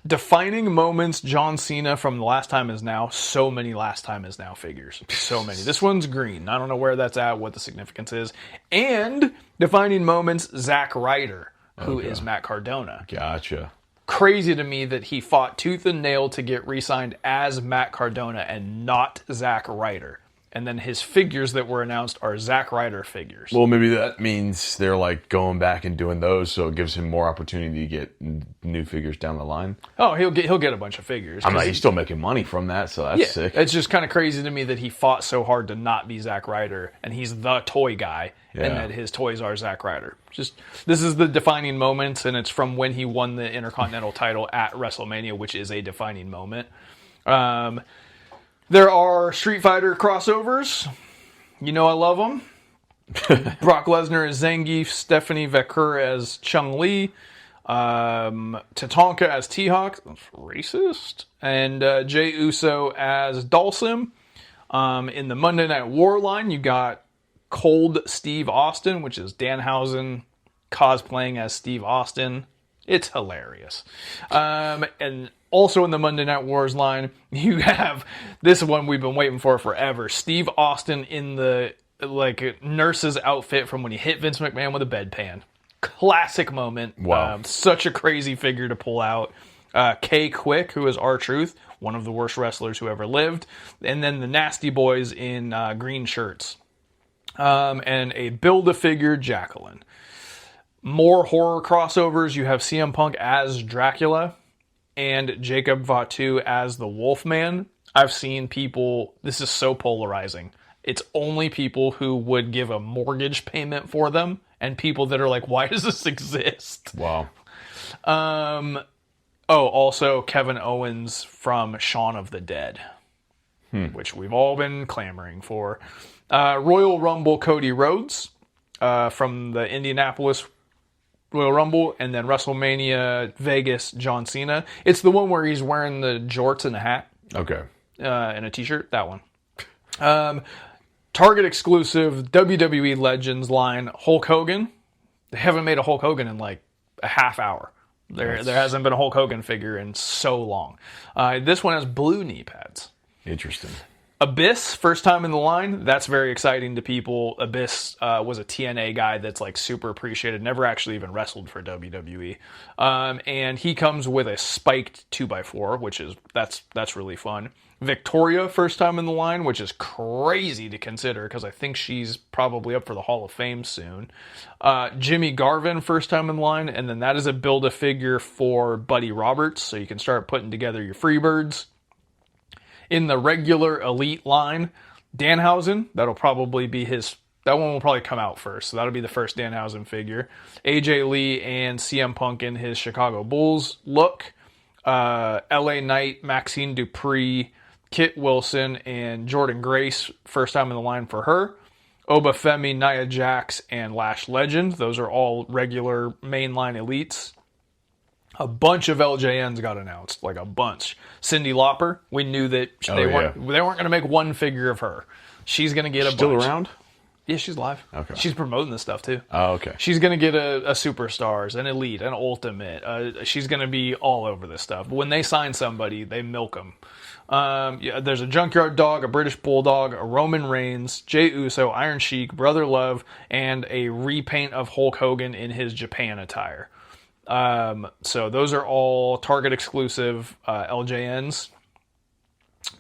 Defining Moments, John Cena from The Last Time Is Now. So many Last Time Is Now figures. So many. This one's green. I don't know where that's at, what the significance is. And Defining Moments, Zack Ryder, who is Matt Cardona. Gotcha. Crazy to me that he fought tooth and nail to get re-signed as Matt Cardona and not Zack Ryder. And then his figures that were announced are Zack Ryder figures. Well, maybe that means they're like going back and doing those, so it gives him more opportunity to get new figures down the line. Oh, he'll get a bunch of figures. He's still making money from that, so that's sick. It's just kind of crazy to me that he fought so hard to not be Zack Ryder, and he's the toy guy, and that his toys are Zack Ryder. This is the defining moments, and it's from when he won the Intercontinental title at WrestleMania, which is a defining moment. There are Street Fighter crossovers. You know I love them. Brock Lesnar as Zangief, Stephanie Vaquer as Chung-Li, Tatanka as T-Hawk, that's racist, and Jey Uso as Dalsim. In the Monday Night War line, you got Cold Steve Austin, which is Danhausen cosplaying as Steve Austin. It's hilarious. And also in the Monday Night Wars line, you have this one we've been waiting for forever. Steve Austin in the nurse's outfit from when he hit Vince McMahon with a bedpan. Classic moment. Wow. Such a crazy figure to pull out. K Quick, who is R-Truth, one of the worst wrestlers who ever lived. And then the Nasty Boys in green shirts. And a Build-A-Figure Jacqueline. More horror crossovers. You have CM Punk as Dracula and Jacob Fatu as the Wolfman. I've seen people, this is so polarizing. It's only people who would give a mortgage payment for them and people that are like, why does this exist? Wow. Also Kevin Owens from Shaun of the Dead, which we've all been clamoring for. Royal Rumble Cody Rhodes from the Indianapolis Royal Rumble, and then WrestleMania Vegas John Cena. It's the one where he's wearing the jorts and a hat. Okay. And a t-shirt. That one. Target exclusive WWE Legends line Hulk Hogan. They haven't made a Hulk Hogan in like a half hour. There hasn't been a Hulk Hogan figure in so long. This one has blue knee pads. Interesting. Abyss, first time in the line. That's very exciting to people. Abyss was a TNA guy that's like super appreciated. Never actually even wrestled for WWE. And he comes with a spiked 2x4, which is that's really fun. Victoria, first time in the line, which is crazy to consider because I think she's probably up for the Hall of Fame soon. Jimmy Garvin, first time in the line, and then that is a Build-A-Figure for Buddy Roberts, so you can start putting together your Freebirds. In the regular Elite line, Danhausen, that'll probably be that one will probably come out first, so that'll be the first Danhausen figure. AJ Lee and CM Punk in his Chicago Bulls look. LA Knight, Maxine Dupree, Kit Wilson, and Jordan Grace, first time in the line for her. Obafemi, Nia Jax, and Lash Legend. Those are all regular mainline elites. A bunch of LJNs got announced, like a bunch. Cyndi Lauper, we knew that they weren't going to make one figure of her. She's going to get a bunch. Still around? Yeah, she's live. Okay. She's promoting this stuff too. Oh, okay. She's going to get a Superstars, an Elite, an Ultimate. She's going to be all over this stuff. But when they sign somebody, they milk them. There's a Junkyard Dog, a British Bulldog, a Roman Reigns, Jey Uso, Iron Sheik, Brother Love, and a repaint of Hulk Hogan in his Japan attire. So those are all Target exclusive LJNs.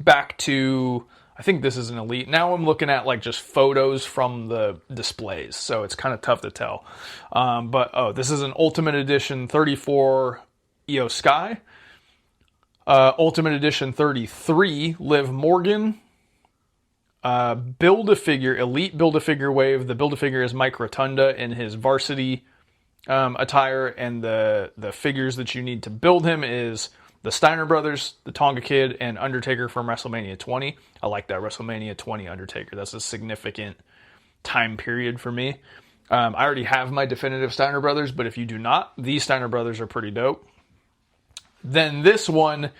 Back to, I think this is an Elite. Now I'm looking at like just photos from the displays, so it's kind of tough to tell. This is an Ultimate Edition 34 Io Sky. Ultimate Edition 33 Liv Morgan. Build-A-Figure, Elite Build-A-Figure Wave. The Build-A-Figure is Mike Rotunda in his varsity attire, and the figures that you need to build him is the Steiner Brothers, the Tonga Kid, and Undertaker from WrestleMania 20. I like that WrestleMania 20 Undertaker. That's a significant time period for me. I already have my definitive Steiner Brothers, but if you do not, these Steiner Brothers are pretty dope. Then this one,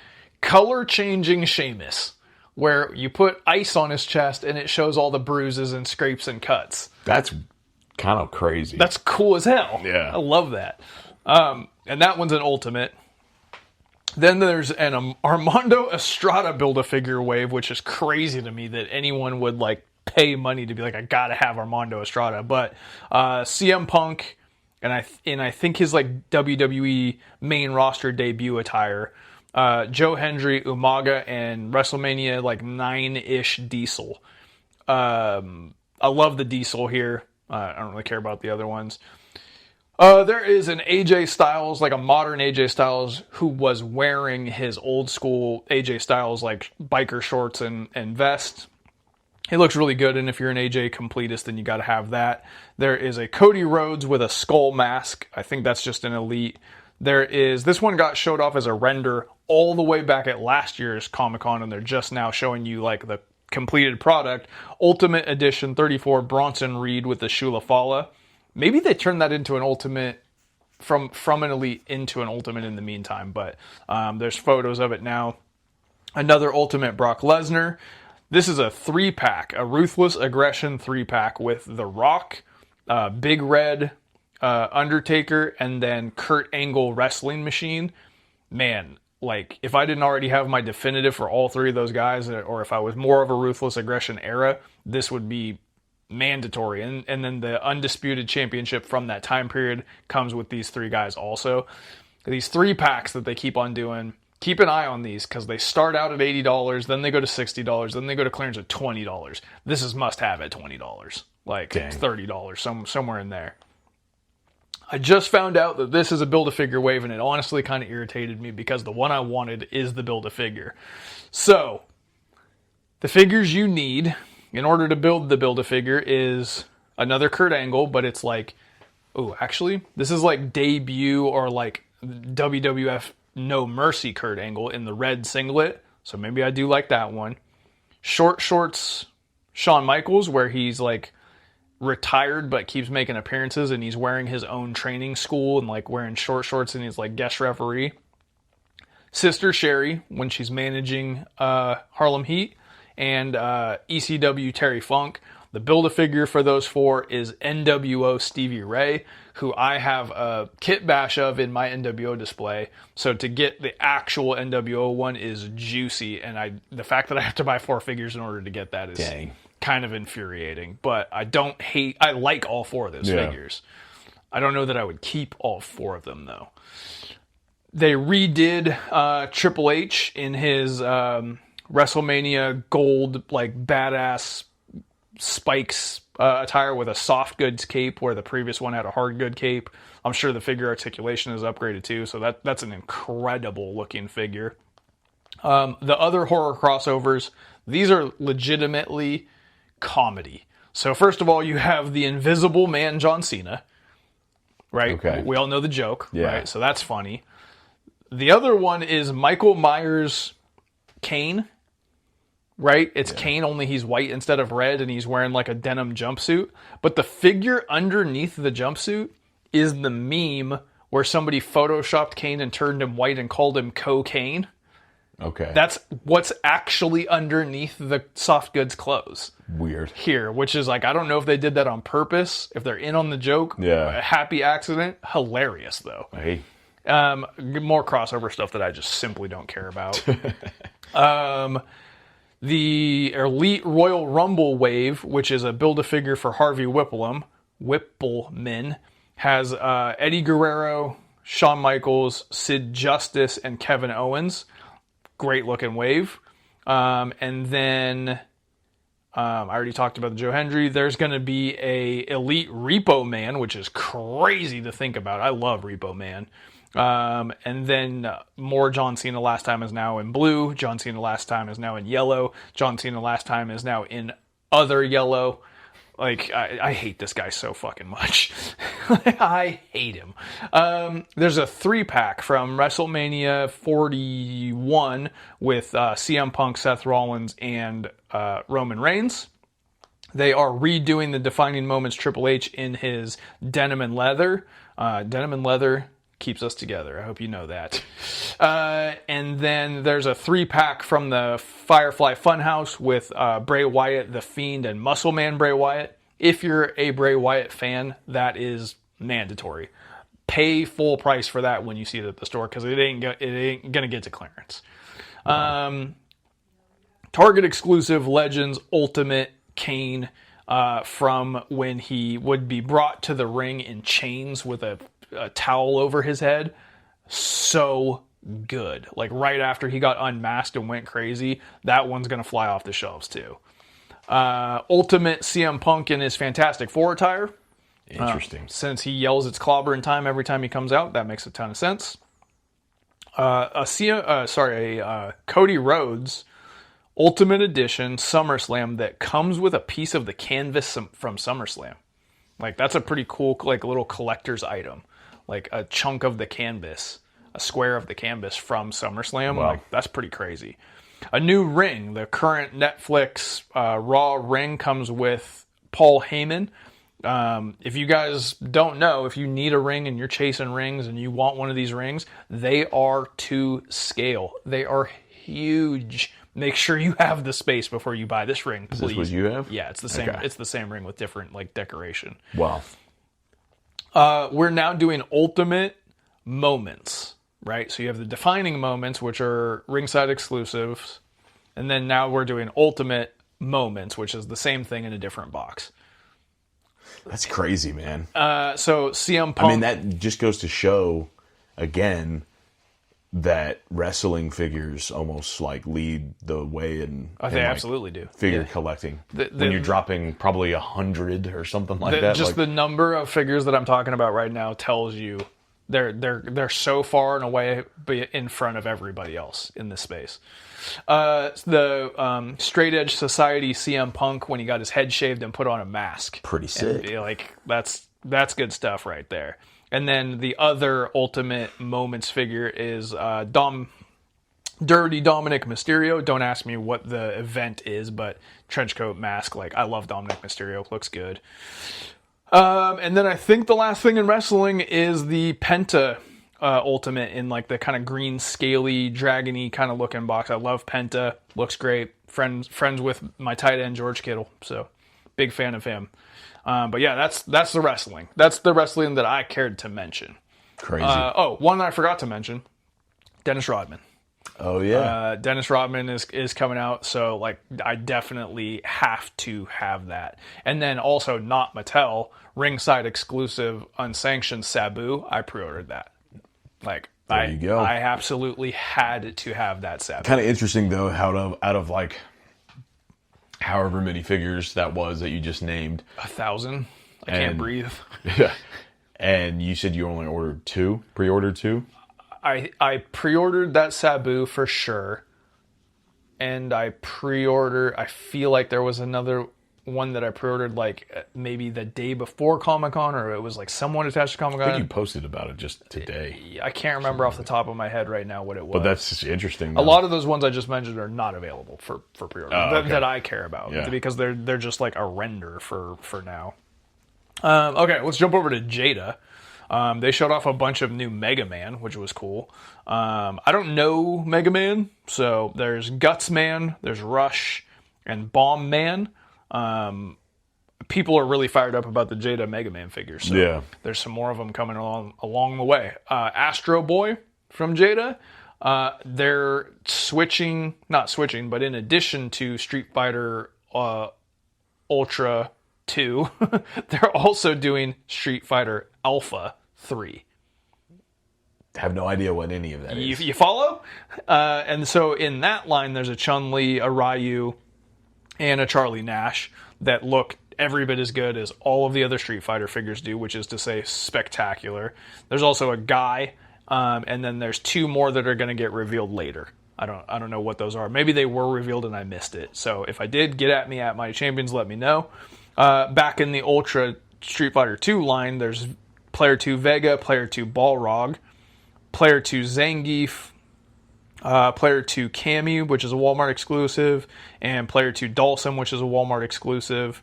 color-changing Sheamus, where you put ice on his chest and it shows all the bruises and scrapes and cuts. That's kind of crazy. That's cool as hell. Yeah. I love that. And that one's an Ultimate. Then there's an Armando Estrada Build-A-Figure wave, which is crazy to me that anyone would like pay money to be like, I gotta have Armando Estrada. But CM Punk, and I think his like WWE main roster debut attire, Joe Hendry, Umaga, and WrestleMania like 9-ish Diesel. I love the Diesel here. I don't really care about the other ones. There is an AJ Styles, like a modern AJ Styles, who was wearing his old school AJ Styles like biker shorts and vest. He looks really good, and if you're an AJ completist, then you got to have that. There is a Cody Rhodes with a skull mask. I think that's just an Elite. This one got showed off as a render all the way back at last year's Comic-Con, and they're just now showing you like the completed product. Ultimate Edition 34 Bronson Reed with the Shula Fala. Maybe they turned that into an Ultimate from an Elite into an Ultimate in the meantime, but there's photos of it now. Another Ultimate Brock Lesnar. This is a 3-pack, a Ruthless Aggression 3-pack with The Rock, Big Red, Undertaker, and then Kurt Angle Wrestling Machine. Man, like, if I didn't already have my definitive for all three of those guys, or if I was more of a Ruthless Aggression era, this would be mandatory. And then the Undisputed Championship from that time period comes with these three guys also. These 3-packs that they keep on doing, keep an eye on these, because they start out at $80, then they go to $60, then they go to clearance at $20. This is must-have at $20. Like, Dang. $30, somewhere in there. I just found out that this is a Build-A-Figure wave, and it honestly kind of irritated me because the one I wanted is the Build-A-Figure. So, the figures you need in order to build the Build-A-Figure is another Kurt Angle, but it's like, this is like debut or like WWF No Mercy Kurt Angle in the red singlet, so maybe I do like that one. Short shorts Shawn Michaels, where he's like retired but keeps making appearances, and he's wearing his own training school and like wearing short shorts, and he's like guest referee. Sister Sherry when she's managing Harlem Heat, and ECW Terry Funk. The Build-A-Figure for those four is NWO Stevie Ray, who I have a kit bash of in my NWO display. So to get the actual NWO one is juicy, and the fact that I have to buy 4 figures in order to get that is kind of infuriating. But I like all 4 of those figures. I don't know that I would keep all 4 of them though. They redid Triple H in his WrestleMania gold, like badass spikes attire with a soft goods cape, where the previous one had a hard good cape. I'm sure the figure articulation is upgraded too, so that's an incredible looking figure. The other horror crossovers, these are legitimately comedy. So first of all, you have the Invisible Man John Cena, right? Okay. We all know the joke, right? So that's funny. The other one is Michael Myers Kane, right? It's Kane, only he's white instead of red, and he's wearing like a denim jumpsuit. But the figure underneath the jumpsuit is the meme where somebody photoshopped Kane and turned him white and called him cocaine. Okay. That's what's actually underneath the soft goods clothes. Weird. Here, which is like, I don't know if they did that on purpose, if they're in on the joke. Yeah. A happy accident. Hilarious, though. Hey. More crossover stuff that I just simply don't care about. The Elite Royal Rumble wave, which is a Build-A-Figure for Harvey Whippleman, has Eddie Guerrero, Shawn Michaels, Sid Justice, and Kevin Owens. Great looking wave. And then I already talked about the Joe Hendry. There's going to be a Elite Repo Man, which is crazy to think about. I love Repo Man. And then more John Cena last time is now in blue. John Cena last time is now in yellow. John Cena last time is now in other yellow. Like, I hate this guy so fucking much. I hate him. There's a 3-pack from WrestleMania 41 with CM Punk, Seth Rollins, and Roman Reigns. They are redoing the Defining Moments Triple H in his denim and leather. Denim and leather keeps us together. I hope you know that. And then there's a 3-pack from the Firefly Funhouse with Bray Wyatt, The Fiend, and Muscle Man Bray Wyatt. If you're a Bray Wyatt fan, that is mandatory. Pay full price for that when you see it at the store, because it ain't gonna get to clearance. Target exclusive Legends Ultimate Kane from when he would be brought to the ring in chains with a towel over his head. So good. Like right after he got unmasked and went crazy, that one's going to fly off the shelves too. Ultimate CM Punk in his Fantastic Four attire. Interesting. Since he yells it's clobbering time every time he comes out, that makes a ton of sense. Cody Rhodes Ultimate Edition SummerSlam that comes with a piece of the canvas from SummerSlam. Like, that's a pretty cool, like, little collector's item. Like, a chunk of the canvas, a square of the canvas from SummerSlam. Wow. Like, that's pretty crazy. A new ring. The current Netflix Raw ring comes with Paul Heyman. If you guys don't know, if you need a ring and you're chasing rings and you want one of these rings, they are to scale. They are huge. Make sure you have the space before you buy this ring, please. Is this what you have? Yeah, it's the same. Okay. It's the same ring with different like decoration. Wow. We're now doing Ultimate Moments, right? So you have the Defining Moments, which are ringside exclusives, and then now we're doing Ultimate Moments, which is the same thing in a different box. That's crazy, man. So CM Punk. I mean, that just goes to show, again, that wrestling figures almost like lead the way in they like, absolutely do. Figure collecting. When you're dropping probably 100 or something like that. Just the number of figures that I'm talking about right now tells you they're so far and away in front of everybody else in this space. The Straight Edge Society CM Punk when he got his head shaved and put on a mask. Pretty sick. And, like that's good stuff right there. And then the other Ultimate Moments figure is Dirty Dominic Mysterio. Don't ask me what the event is, but trench coat, mask. Like, I love Dominic Mysterio. Looks good. And then I think the last thing in wrestling is the Penta Ultimate in like the kind of green, scaly, dragony kind of looking box. I love Penta. Looks great. Friends with my tight end, George Kittle. So, big fan of him. But yeah, that's the wrestling. That's the wrestling that I cared to mention. Crazy. One that I forgot to mention, Dennis Rodman. Oh yeah. Dennis Rodman is coming out, so like I definitely have to have that. And then also not Mattel, ringside exclusive, unsanctioned Sabu. I pre-ordered that. Like there you go. I absolutely had to have that Sabu. Kind of interesting though, out of like however many figures that was that you just named. 1,000. I can't breathe. Yeah. And you said you only ordered 2, pre-ordered 2? I pre-ordered that Sabu for sure. And I feel like there was another one that I pre-ordered like maybe the day before Comic-Con, or it was like someone attached to Comic-Con. I think you posted about it just today. I can't remember off the top of my head right now what it was. But that's just interesting. A lot of those ones I just mentioned are not available for pre-order that I care about, because they're just like a render for now. Okay, let's jump over to Jada. They showed off a bunch of new Mega Man, which was cool. I don't know Mega Man, so there's Guts Man, there's Rush, and Bomb Man. People are really fired up about the Jada Mega Man figures. So there's some more of them coming along the way. Astro Boy from Jada. They're not switching, but in addition to Street Fighter Ultra 2, they're also doing Street Fighter Alpha 3. I have no idea what any of that is. You follow? And so in that line, there's a Chun-Li, a Ryu, and a Charlie Nash that look every bit as good as all of the other Street Fighter figures do, which is to say spectacular. There's also a Guy, and then there's 2 more that are going to get revealed later. I don't know what those are. Maybe they were revealed and I missed it. So if I did, get at me at My Champions, let me know. Back in the Ultra Street Fighter 2 line, there's Player 2 Vega, Player 2 Balrog, Player 2 Zangief, Player 2 Cammy, which is a Walmart exclusive, and Player 2 Dawson, which is a Walmart exclusive.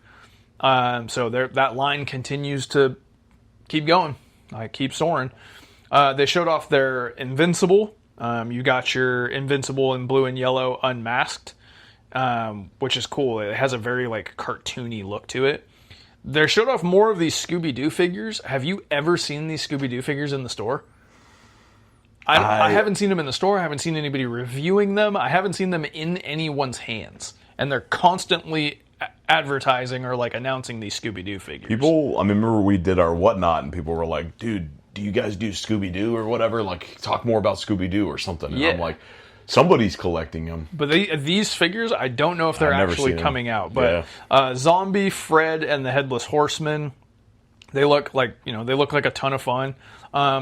So that line continues to keep going. Keep soaring. They showed off their Invincible. You got your Invincible in blue and yellow unmasked, which is cool. It has a very like cartoony look to it. They showed off more of these Scooby-Doo figures. Have you ever seen these Scooby-Doo figures in the store? I haven't seen them in the store. I haven't seen anybody reviewing them. I haven't seen them in anyone's hands. And they're constantly advertising or like announcing these Scooby-Doo figures. I remember we did our whatnot and people were like, dude, do you guys do Scooby-Doo or whatever? Like, talk more about Scooby-Doo or something. And I'm like, somebody's collecting them. But these figures, I don't know if they're actually coming out. But Zombie, Fred, and the Headless Horseman, they look like a ton of fun.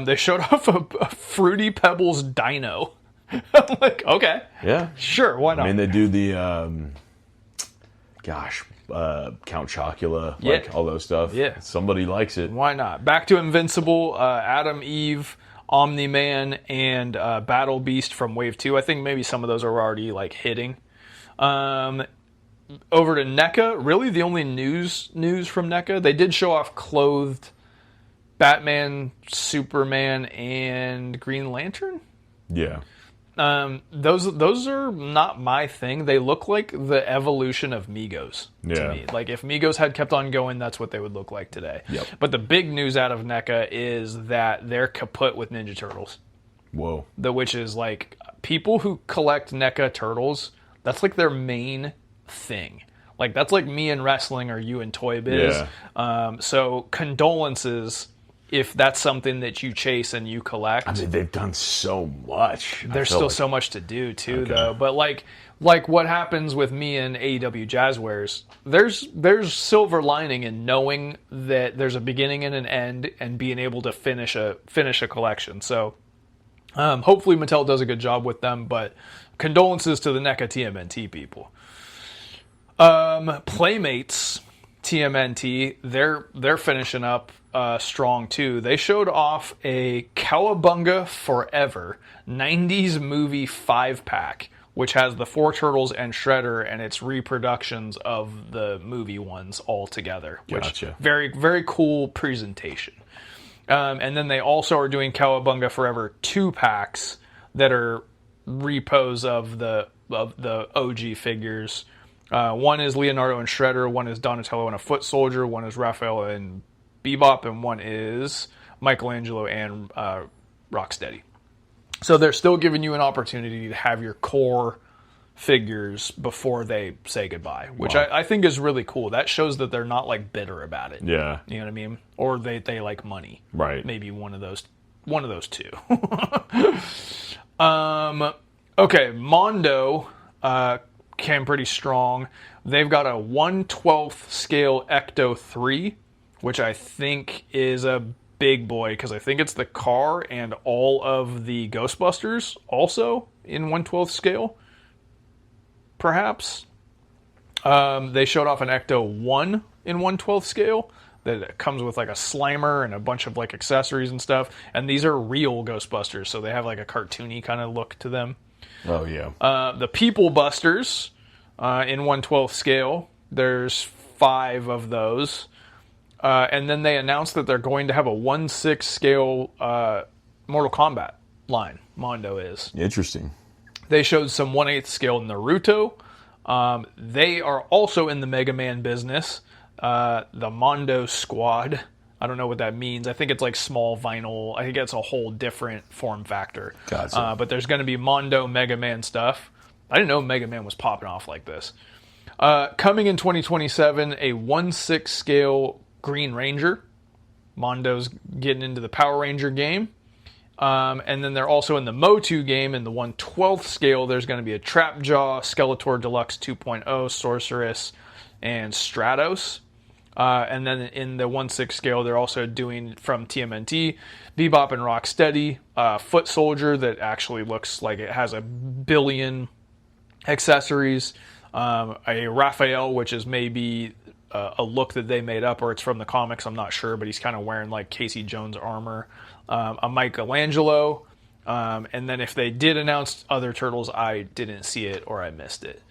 They showed off a Fruity Pebbles Dino. I'm like, okay, yeah, sure, why not? I mean, they do the Count Chocula, like all those stuff. Yeah, somebody likes it. Why not? Back to Invincible, Adam, Eve, Omni-Man, and Battle Beast from Wave 2. I think maybe some of those are already like hitting. Over to NECA. Really, the only news from NECA. They did show off clothed Batman, Superman, and Green Lantern. Yeah. Those are not my thing. They look like the evolution of Migos to me. Like if Migos had kept on going, that's what they would look like today. Yep. But the big news out of NECA is that they're kaput with Ninja Turtles. Whoa. Which is like people who collect NECA turtles, that's like their main thing. Like that's like me in wrestling or you in Toy Biz. Yeah. So condolences if that's something that you chase and you collect. I mean, they've done so much. There's still so much to do too, though. But like what happens with me and AEW Jazzwares, there's silver lining in knowing that there's a beginning and an end, and being able to finish a collection. So hopefully Mattel does a good job with them. But condolences to the NECA TMNT people. Playmates TMNT, they're finishing up strong too. They showed off a Cowabunga Forever 90s movie 5-pack, which has the 4 turtles and Shredder, and it's reproductions of the movie ones all together. Gotcha. Very, very cool presentation. And then they also are doing Cowabunga Forever 2-packs that are repos of the OG figures. One is Leonardo and Shredder, one is Donatello and a Foot Soldier, one is Raphael and Bebop, and one is Michelangelo and Rocksteady. So they're still giving you an opportunity to have your core figures before they say goodbye, which I think is really cool. That shows that they're not like bitter about it. Yeah. You know what I mean? Or they like money. Right. Maybe one of those two. Okay, Mondo came pretty strong. They've got a 1/12 scale Ecto 3, which I think is a big boy because I think it's the car and all of the Ghostbusters also in 1/12 scale. Perhaps. They showed off an Ecto 1 in 1/12 scale that comes with like a Slimer and a bunch of like accessories and stuff. And these are real Ghostbusters, so they have like a cartoony kind of look to them. Oh, yeah. The People Busters in 1/12 scale, there's 5 of those. And then they announced that they're going to have a 1/6 scale Mortal Kombat line. Mondo is. Interesting. They showed some 1/8 scale Naruto. They are also in the Mega Man business. The Mondo Squad. I don't know what that means. I think it's like small vinyl. I think it's a whole different form factor. Gotcha. But there's going to be Mondo Mega Man stuff. I didn't know Mega Man was popping off like this. Coming in 2027, a 1/6 scale Green Ranger. Mondo's getting into the Power Ranger game. And then they're also in the Motu game. In the 1/12 scale, there's going to be a Trapjaw, Skeletor Deluxe 2.0, Sorceress, and Stratos. And then in the 1/6 scale, they're also doing from TMNT, Bebop and Rocksteady, Foot Soldier that actually looks like it has a billion accessories, a Raphael, which is maybe a look that they made up or it's from the comics, I'm not sure, but he's kind of wearing like Casey Jones armor, a Michelangelo, and then if they did announce other Turtles, I didn't see it or I missed it.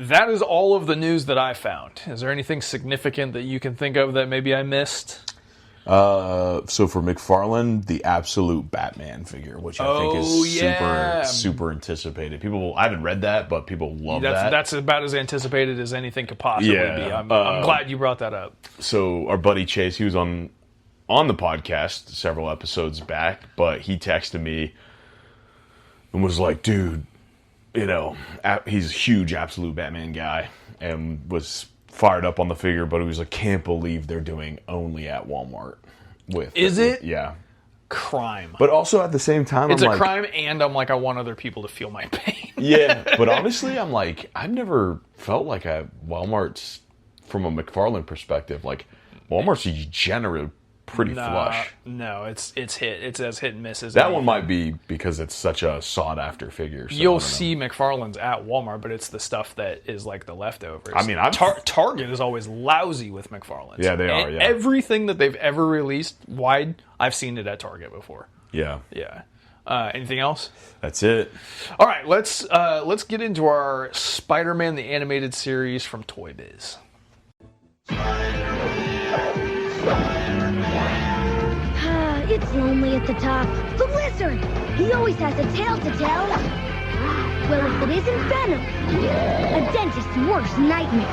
That is all of the news that I found. Is there anything significant that you can think of that maybe I missed? So for McFarlane, the absolute Batman figure, which I think is super anticipated. I haven't read that, but people love that. That's about as anticipated as anything could possibly be. I'm glad you brought that up. So our buddy Chase, he was on the podcast several episodes back, but he texted me and was like, dude, he's a huge absolute Batman guy and was fired up on the figure, but he was like, can't believe they're doing only at Walmart with. Is it? Yeah. Crime. But also at the same time, it's a crime, and I'm like, I want other people to feel my pain. Yeah, but honestly, I'm like, I've never felt like Walmart's, from a McFarlane perspective, like Walmart's generally pretty flush. No, it's hit. It's as hit and miss as that anything. one might be because it's such a sought after figure. So you'll see McFarlane's at Walmart, but it's the stuff that is like the leftovers. I mean, Target is always lousy with McFarlane's. Yeah, they are. Yeah, everything that they've ever released wide, I've seen it at Target before. Yeah. Anything else? That's it. All right, let's get into our Spider-Man the Animated Series from Toy Biz. It's lonely at the top. The lizard! He always has a tale to tell. Well, if it isn't Venom, a dentist's worst nightmare.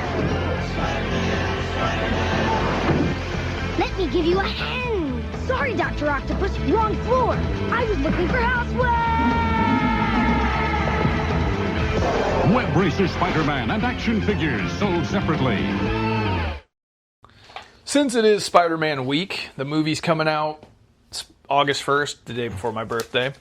Let me give you a hand. Sorry, Dr. Octopus, wrong floor. I was looking for houseware. Web Racer Spider-Man and action figures sold separately. Since it is Spider-Man week, the movie's coming out August 1st, the day before my birthday,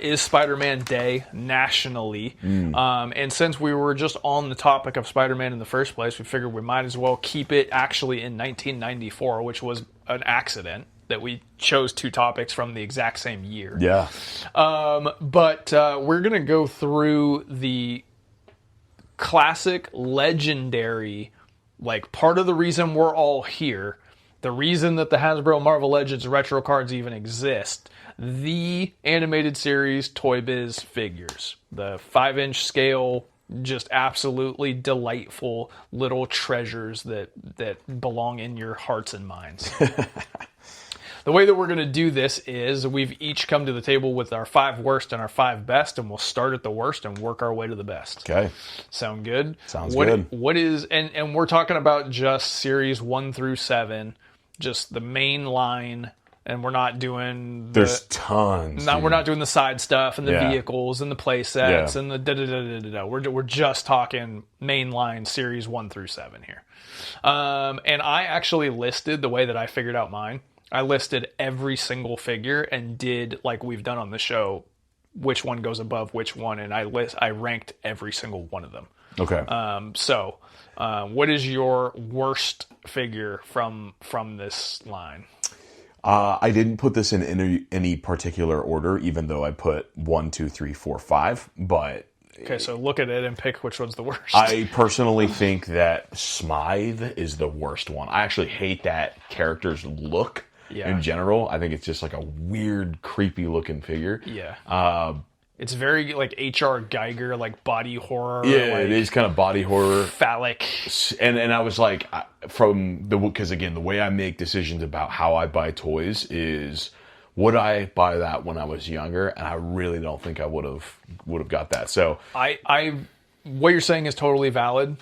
is Spider-Man Day nationally. And since we were just on the topic of Spider-Man in the first place, we figured we might as well keep it actually in 1994, which was an accident that we chose 2 topics from the exact same year. Yeah. But we're going to go through the classic, legendary, like part of the reason we're all here, the reason that the Hasbro Marvel Legends retro cards even exist, the animated series Toy Biz figures. The 5-inch scale, just absolutely delightful little treasures that belong in your hearts and minds. the way that we're going to do this is we've each come to the table with our 5 worst and our 5 best, and we'll start at the worst and work our way to the best. Okay. Sound good? Sounds good. What is, and we're talking about just series 1 through 7, just the main line, and we're not doing There's tons. we're not doing the side stuff and the Yeah. vehicles and the play sets Yeah. and the da-da-da-da-da-da. We're just talking mainline series 1 through 7 here. And I actually listed the way that I figured out mine. I listed every single figure and did, like we've done on the show, which one goes above which one, and I ranked every single one of them. Okay. What is your worst figure from this line? I didn't put this in any particular order, even though I put 1, 2, 3, 4, 5. But Okay, so look at it and pick which one's the worst. I personally think that Smythe is the worst one. I actually hate that character's look in general. I think it's just like a weird, creepy looking figure. Yeah. It's very like H.R. Geiger, like body horror. Yeah, like it is kind of body horror. phallic. And I was like, because again, the way I make decisions about how I buy toys is, would I buy that when I was younger? And I really don't think I would have got that. So What you're saying is totally valid.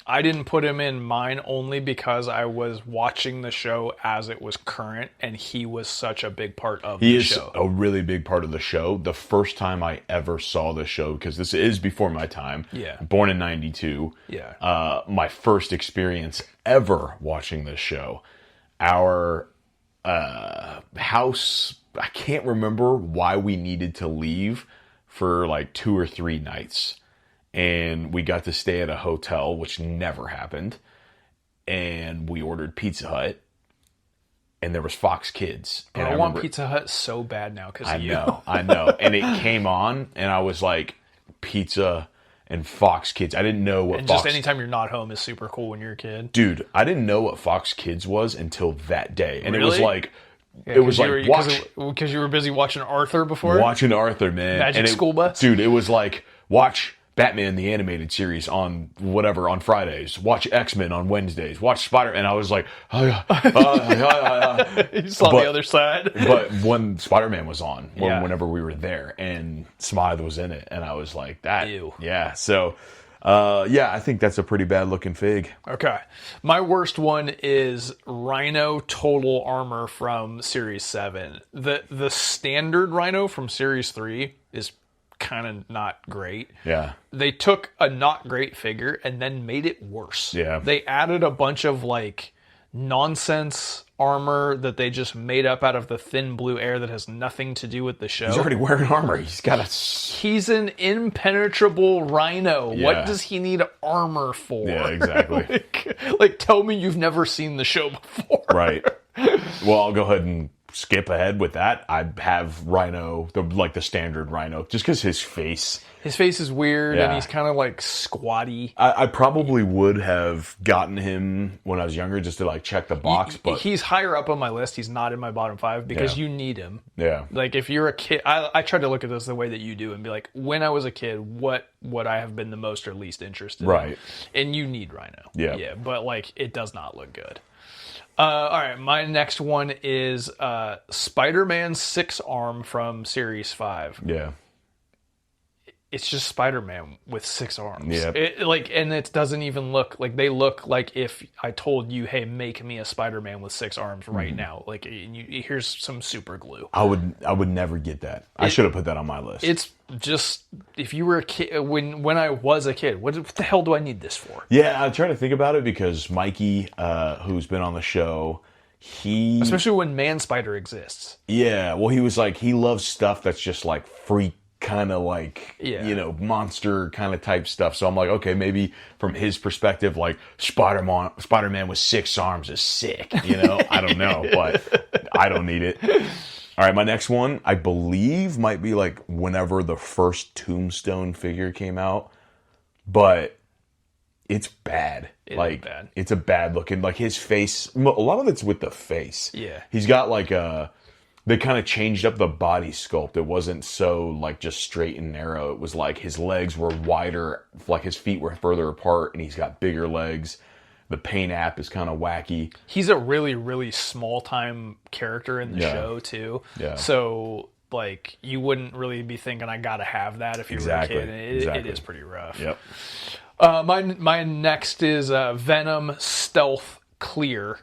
I didn't put him in mine only because I was watching the show as it was current, and he was such a big part of the show. He is a really big part of the show. The first time I ever saw the show, because this is before my time. Yeah. Born in 92. Yeah. My first experience ever watching this show. Our house, I can't remember why we needed to leave for like 2 or 3 nights. And we got to stay at a hotel, which never happened. And we ordered Pizza Hut. And there was Fox Kids. But And I want Pizza Hut so bad now because of you. I know. And it came on, and I was like, pizza and Fox Kids. I didn't know what And Fox... just anytime you're not home is super cool when you're a kid. Dude, I didn't know what Fox Kids was until that day. And Really? it was like... Yeah, it was like, because you were busy watching Arthur before? watching Arthur, man. Magic School Bus? Dude, it was like, watch Batman the Animated Series on whatever, on Fridays. Watch X-Men on Wednesdays. Watch Spider... And I was like... You saw the other side. But when Spider-Man was on, Yeah. whenever we were there, and Smythe was in it, and I was like, that... Ew. Yeah, so... I think that's a pretty bad looking fig. Okay. My worst one is Rhino Total Armor from Series 7. The standard Rhino from Series 3 is kind of not great. Yeah. They took a not great figure and then made it worse. Yeah. They added a bunch of like nonsense armor that they just made up out of the thin blue air that has nothing to do with the show. He's already wearing armor. He's got a... He's an impenetrable rhino. Yeah. What does he need armor for? Yeah, exactly. like, tell me you've never seen the show before. Right. Well, I'll go ahead and skip ahead with that. I have Rhino, the standard Rhino, just because his face... His face is weird, Yeah. and he's kind of like squatty. I probably would have gotten him when I was younger just to like check the box, but... He's higher up on my list. He's not in my bottom 5 because you need him. Yeah. Like, if you're a kid... I try to look at this the way that you do and be like, when I was a kid, what would I have been the most or least interested in? Right. And you need Rhino. Yeah. Yeah, but like, it does not look good. All right, my next one is Spider-Man 6-arm from Series 5. Yeah. It's just Spider-Man with 6 arms. Yeah. And it doesn't even look like they look like if I told you, hey, make me a Spider-Man with 6 arms right now. Like, here's some super glue. I would never get that. I should have put that on my list. It's just, if you were a kid, when I was a kid, what the hell do I need this for? Yeah, I'm trying to think about it because Mikey, who's been on the show, Especially when Man Spider exists. Yeah, well, he was like, he loves stuff that's just like freak, kind of like, Yeah. monster kind of type stuff. So I'm like, okay, maybe from his perspective, like Spider-Man with 6 arms is sick, I don't know, but I don't need it. All right, my next one, I believe might be like whenever the first Tombstone figure came out, but it's bad. It is bad. It's a bad looking, like his face, a lot of it's with the face. Yeah. He's got like they kind of changed up the body sculpt. It wasn't so like just straight and narrow. It was like his legs were wider, like his feet were further apart, and he's got bigger legs. The Paint app is kind of wacky. He's a really, really small time character in the show too. Yeah. So like you wouldn't really be thinking I gotta have that if you were a kid. It is pretty rough. Yep. My next is Venom Stealth Clear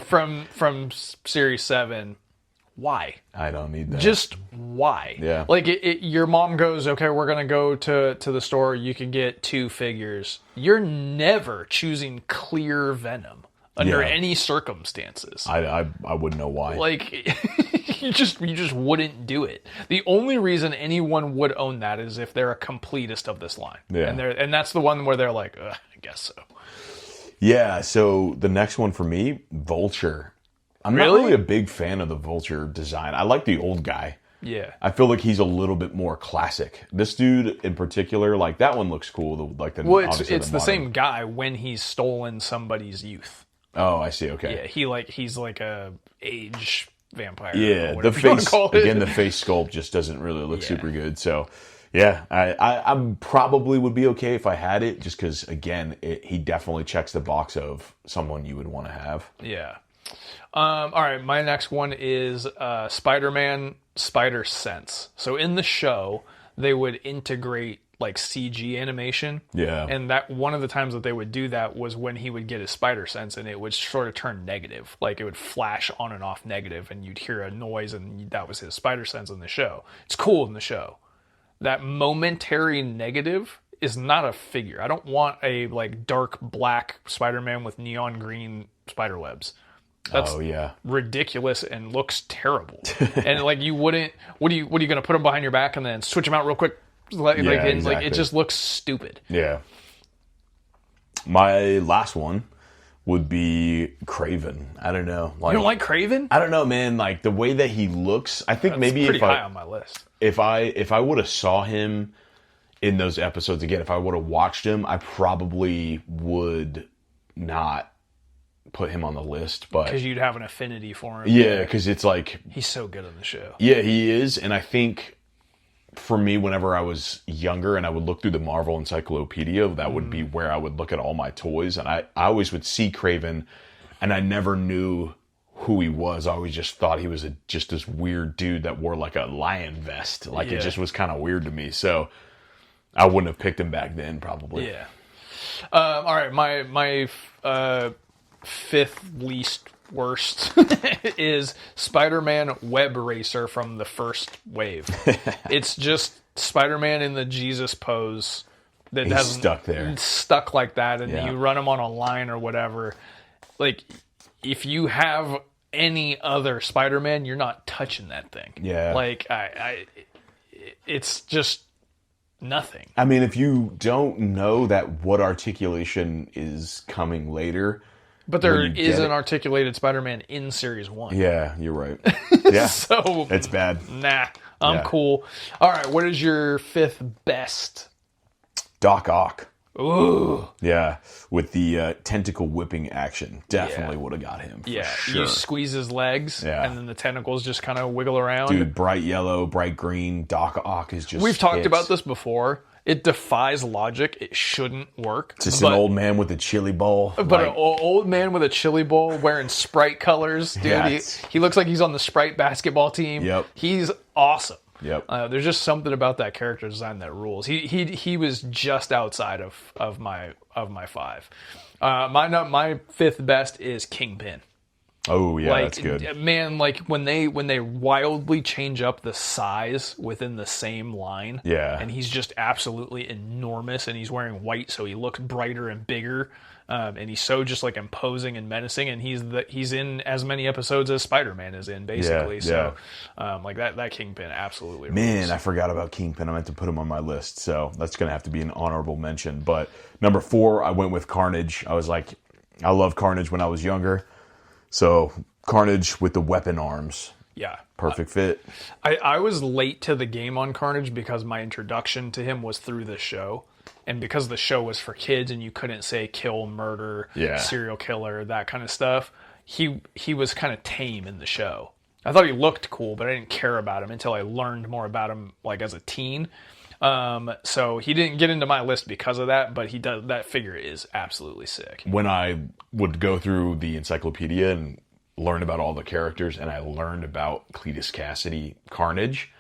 from Series 7. Why? I don't need that. Just why? Yeah. Like your mom goes, okay, we're gonna go to the store. You can get 2 figures. You're never choosing clear Venom under any circumstances. I wouldn't know why. Like you just wouldn't do it. The only reason anyone would own that is if they're a completist of this line. Yeah. And that's the one where they're like, I guess so. Yeah. So the next one for me, Vulture. I'm not really a big fan of the Vulture design. I like the old guy. Yeah. I feel like he's a little bit more classic. This dude in particular, like that one looks cool. It's the same guy when he's stolen somebody's youth. Oh, I see. Okay. Yeah, he's like a age vampire. Yeah, the face again. The face sculpt just doesn't really look super good. So, yeah, I probably would be okay if I had it, just because again, he definitely checks the box of someone you would want to have. Yeah. All right, my next one is Spider-Man Spider Sense. So in the show, they would integrate like CG animation. Yeah. And that one of the times that they would do that was when he would get his spider sense and it would sort of turn negative. Like it would flash on and off negative and you'd hear a noise and that was his spider sense in the show. It's cool in the show. That momentary negative is not a figure. I don't want a like dark black Spider-Man with neon green spider webs. That's ridiculous and looks terrible. And like you wouldn't. What are you going to put him behind your back and then switch him out real quick? Like it just looks stupid. Yeah. My last one would be Kraven. I don't know. Like, you don't like Kraven? I don't know, man. Like the way that he looks. I think maybe pretty high on my list. If I would have saw him in those episodes again, if I would have watched him, I probably would not put him on the list, but because you'd have an affinity for him. Yeah, because it's like he's so good on the show. Yeah, he is, and I think for me, whenever I was younger and I would look through the Marvel Encyclopedia, that would be where I would look at all my toys, and I always would see Kraven, and I never knew who he was. I always just thought he was just this weird dude that wore like a lion vest. Like it just was kind of weird to me, so I wouldn't have picked him back then, probably. Yeah. All right, my fifth least worst is Spider-Man Web Racer from the first wave. It's just Spider-Man in the Jesus pose that He's stuck there. Stuck like that, and you run him on a line or whatever. Like, if you have any other Spider-Man, you're not touching that thing. Yeah. Like, it's just nothing. I mean, if you don't know that what articulation is coming later... But there is an articulated Spider-Man in Series 1. Yeah, you're right. Yeah, so it's bad. Nah, I'm cool. All right, what is your fifth best? Doc Ock. Ooh. Yeah, with the tentacle whipping action. Definitely would have got him. For sure. You squeeze his legs, and then the tentacles just kind of wiggle around. Dude, bright yellow, bright green. Doc Ock is just... We've talked about this before. It defies logic. It shouldn't work. It's just an old man with a chili bowl. But an old man with a chili bowl wearing Sprite colors. Dude, yes. he looks like he's on the Sprite basketball team. Yep. He's awesome. Yep. There's just something about that character design that rules. He was just outside of my five. My fifth best is Kingpin. Oh yeah, that's good. Man, like when they wildly change up the size within the same line, and he's just absolutely enormous, and he's wearing white, so he looks brighter and bigger, and he's so just like imposing and menacing, and he's in as many episodes as Spider-Man is in, basically. Like that Kingpin absolutely rules. Man, I forgot about Kingpin. I meant to put him on my list, so that's gonna have to be an honorable mention. But number 4, I went with Carnage. I was like, I loved Carnage when I was younger. So, Carnage with the weapon arms. Yeah. Perfect fit. I was late to the game on Carnage because my introduction to him was through the show. And because the show was for kids and you couldn't say kill, murder, serial killer, that kind of stuff, he was kind of tame in the show. I thought he looked cool, but I didn't care about him until I learned more about him, like, as a teen. So he didn't get into my list because of that, but that figure is absolutely sick. When I would go through the encyclopedia and learn about all the characters, and I learned about Cletus Cassidy Carnage,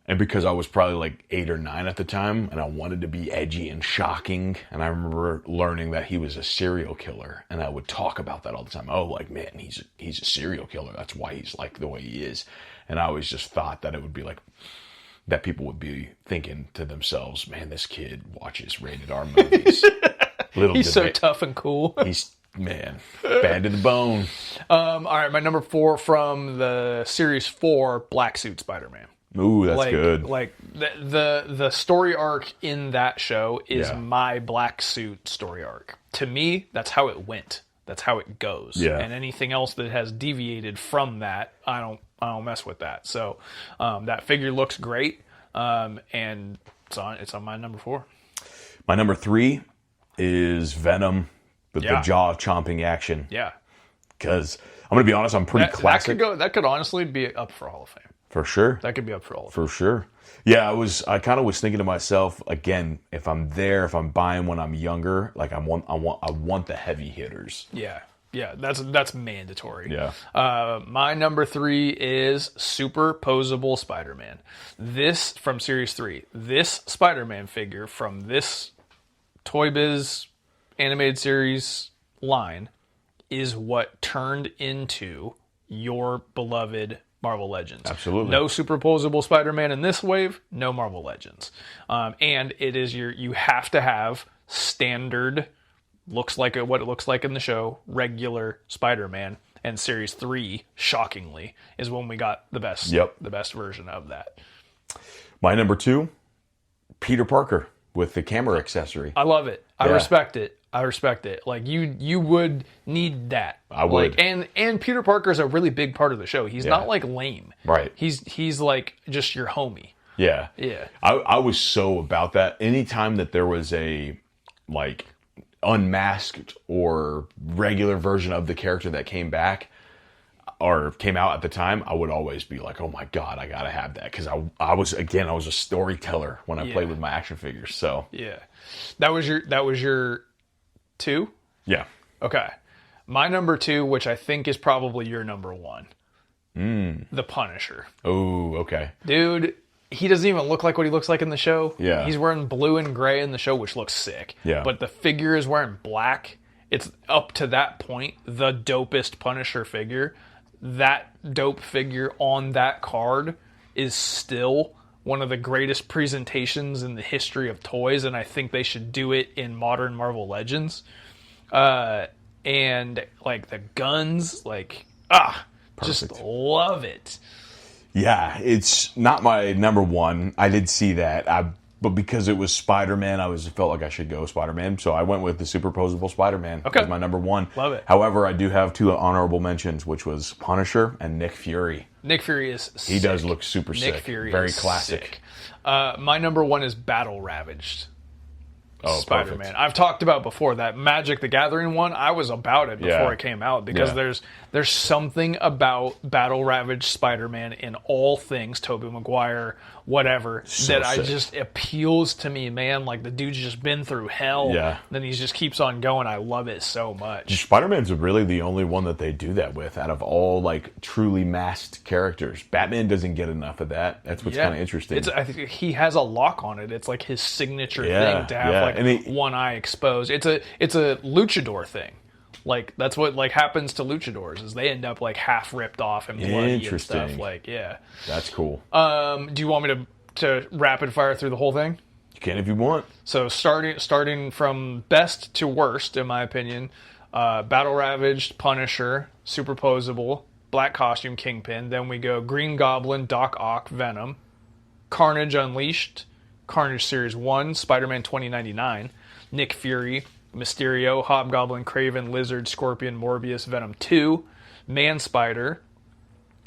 and because I was probably like 8 or 9 at the time, and I wanted to be edgy and shocking, and I remember learning that he was a serial killer, and I would talk about that all the time. Oh, like, man, he's a serial killer. That's why he's like the way he is. And I always just thought that it would be like, that people would be thinking to themselves, man, this kid watches rated R movies. He's so tough and cool. He's, man, bad to the bone. All right, my number 4 from the Series 4, Black Suit Spider-Man. Ooh, that's good. Like the story arc in that show is my Black Suit story arc. To me, that's how it went. That's how it goes. Yeah. And anything else that has deviated from that, I don't mess with that. So that figure looks great, and it's on my number 4. My number 3 is Venom with the jaw chomping action. Yeah. Because I'm gonna be honest, I'm pretty classic. That could honestly be up for Hall of Fame. For sure. That could be up for Hall of Fame. For sure. Yeah, I kind of was thinking to myself, again, if I'm buying when I'm younger, like I want the heavy hitters. Yeah. Yeah, that's mandatory. Yeah. My number 3 is Superposable Spider-Man. This from Series 3. This Spider-Man figure from this Toy Biz animated series line is what turned into your beloved Marvel Legends. Absolutely. No Superposable Spider-Man in this wave, no Marvel Legends. And it is you have to have standard, looks like what it looks like in the show, regular Spider-Man. And Series 3, shockingly, is when we got the best version of that. My number 2, Peter Parker with the camera accessory. I love it. I respect it. Like you would need that. I would. Like, and Peter Parker is a really big part of the show. He's not like lame. Right. He's like just your homie. Yeah. Yeah. I was so about that. Anytime that there was a like unmasked or regular version of the character that came back or came out at the time, I would always be like, oh my God, I gotta have that. Because I was a storyteller when I played with my action figures. So yeah. That was your 2? Yeah. Okay. My number 2, which I think is probably your number 1. The Punisher. Oh, okay. Dude, he doesn't even look like what he looks like in the show. Yeah. He's wearing blue and gray in the show, which looks sick. Yeah. But the figure is wearing black. It's up to that point the dopest Punisher figure. That dope figure on that card is still one of the greatest presentations in the history of toys, and I think they should do it in modern Marvel Legends. And like the guns, just love it. Yeah, it's not my number 1. I did see that. But because it was Spider-Man, I felt like I should go Spider-Man. So I went with the Superposable Spider-Man as my number 1. Love it. However, I do have 2 honorable mentions, which was Punisher and Nick Fury. Nick Fury is sick. He does look super sick. Nick Fury Very is classic. Sick. My number 1 is Battle Ravaged Spider-Man. Perfect. I've talked about before that Magic the Gathering one. I was about it before it came out because there's something about Battle Ravaged Spider-Man in all things Tobey Maguire, whatever, that just appeals to me, man. Like the dude's just been through hell. Yeah. Then he just keeps on going. I love it so much. Spider-Man's really the only one that they do that with out of all like truly masked characters. Batman doesn't get enough of that. That's what's kind of interesting. I think he has a lock on it. It's like his signature thing to have one eye exposed. It's a luchador thing. Like that's what like happens to luchadors is they end up like half ripped off and bloody and stuff. Like that's cool. Do you want me to rapid fire through the whole thing? You can if you want. So starting from best to worst, in my opinion, Battle Ravaged, Punisher, Superposable, Black Costume, Kingpin. Then we go Green Goblin, Doc Ock, Venom, Carnage Unleashed, Carnage Series 1, Spider-Man 2099, Nick Fury, Mysterio, Hobgoblin, Kraven, Lizard, Scorpion, Morbius, Venom 2, Man-Spider.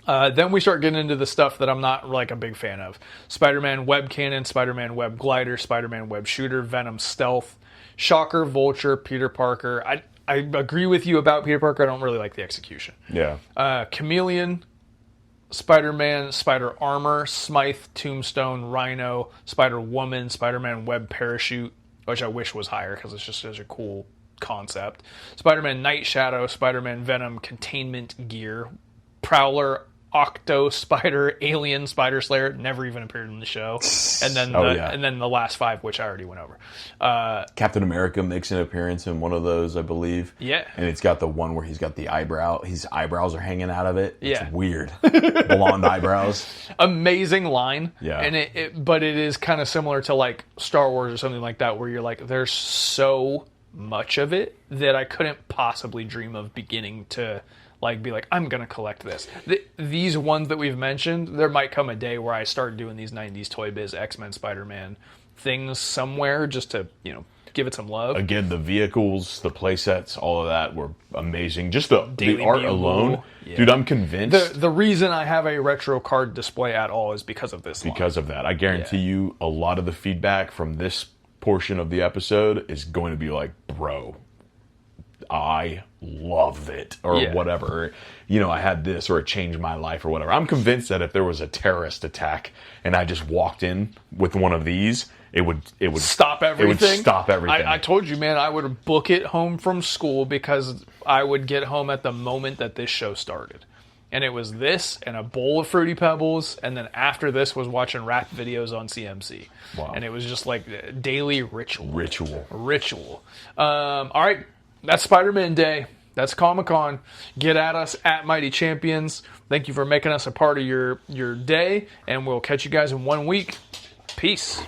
Then we start getting into the stuff that I'm not like a big fan of. Spider-Man Web Cannon, Spider-Man Web Glider, Spider-Man Web Shooter, Venom Stealth, Shocker, Vulture, Peter Parker. I agree with you about Peter Parker. I don't really like the execution. Yeah. Chameleon, Spider-Man, Spider-Armor, Smythe, Tombstone, Rhino, Spider-Woman, Spider-Man Web Parachute, which I wish was higher because it's just such a cool concept. Spider-Man Night Shadow, Spider-Man Venom, Containment Gear, Prowler, Octo Spider, Alien Spider Slayer, never even appeared in the show, and then and then the last 5, which I already went over. Captain America makes an appearance in one of those, I believe. Yeah, and it's got the one where he's got the eyebrow. His eyebrows are hanging out of it. Yeah, it's weird. Blonde eyebrows. Amazing line. Yeah, and but it is kind of similar to like Star Wars or something like that, where you're like, there's so much of it that I couldn't possibly dream of beginning to like be like, I'm gonna collect this. These ones that we've mentioned, there might come a day where I start doing these 90s Toy Biz X-Men Spider-Man things somewhere just to, you know, give it some love. Again, the vehicles, the play sets, all of that were amazing. Just the art alone. Yeah. Dude, I'm convinced. The reason I have a retro card display at all is because of this because of that. I guarantee you a lot of the feedback from this portion of the episode is going to be like, bro, I love it, or whatever. You know, I had this, or it changed my life, or whatever. I'm convinced that if there was a terrorist attack and I just walked in with one of these, it would stop everything. It would stop everything. I told you, man, I would book it home from school because I would get home at the moment that this show started. And it was this and a bowl of Fruity Pebbles, and then after this was watching rap videos on CMC. Wow. And it was just like daily ritual. All right. That's Spider-Man Day. That's Comic-Con. Get at us at Mighty Champions. Thank you for making us a part of your day, and we'll catch you guys in 1 week. Peace.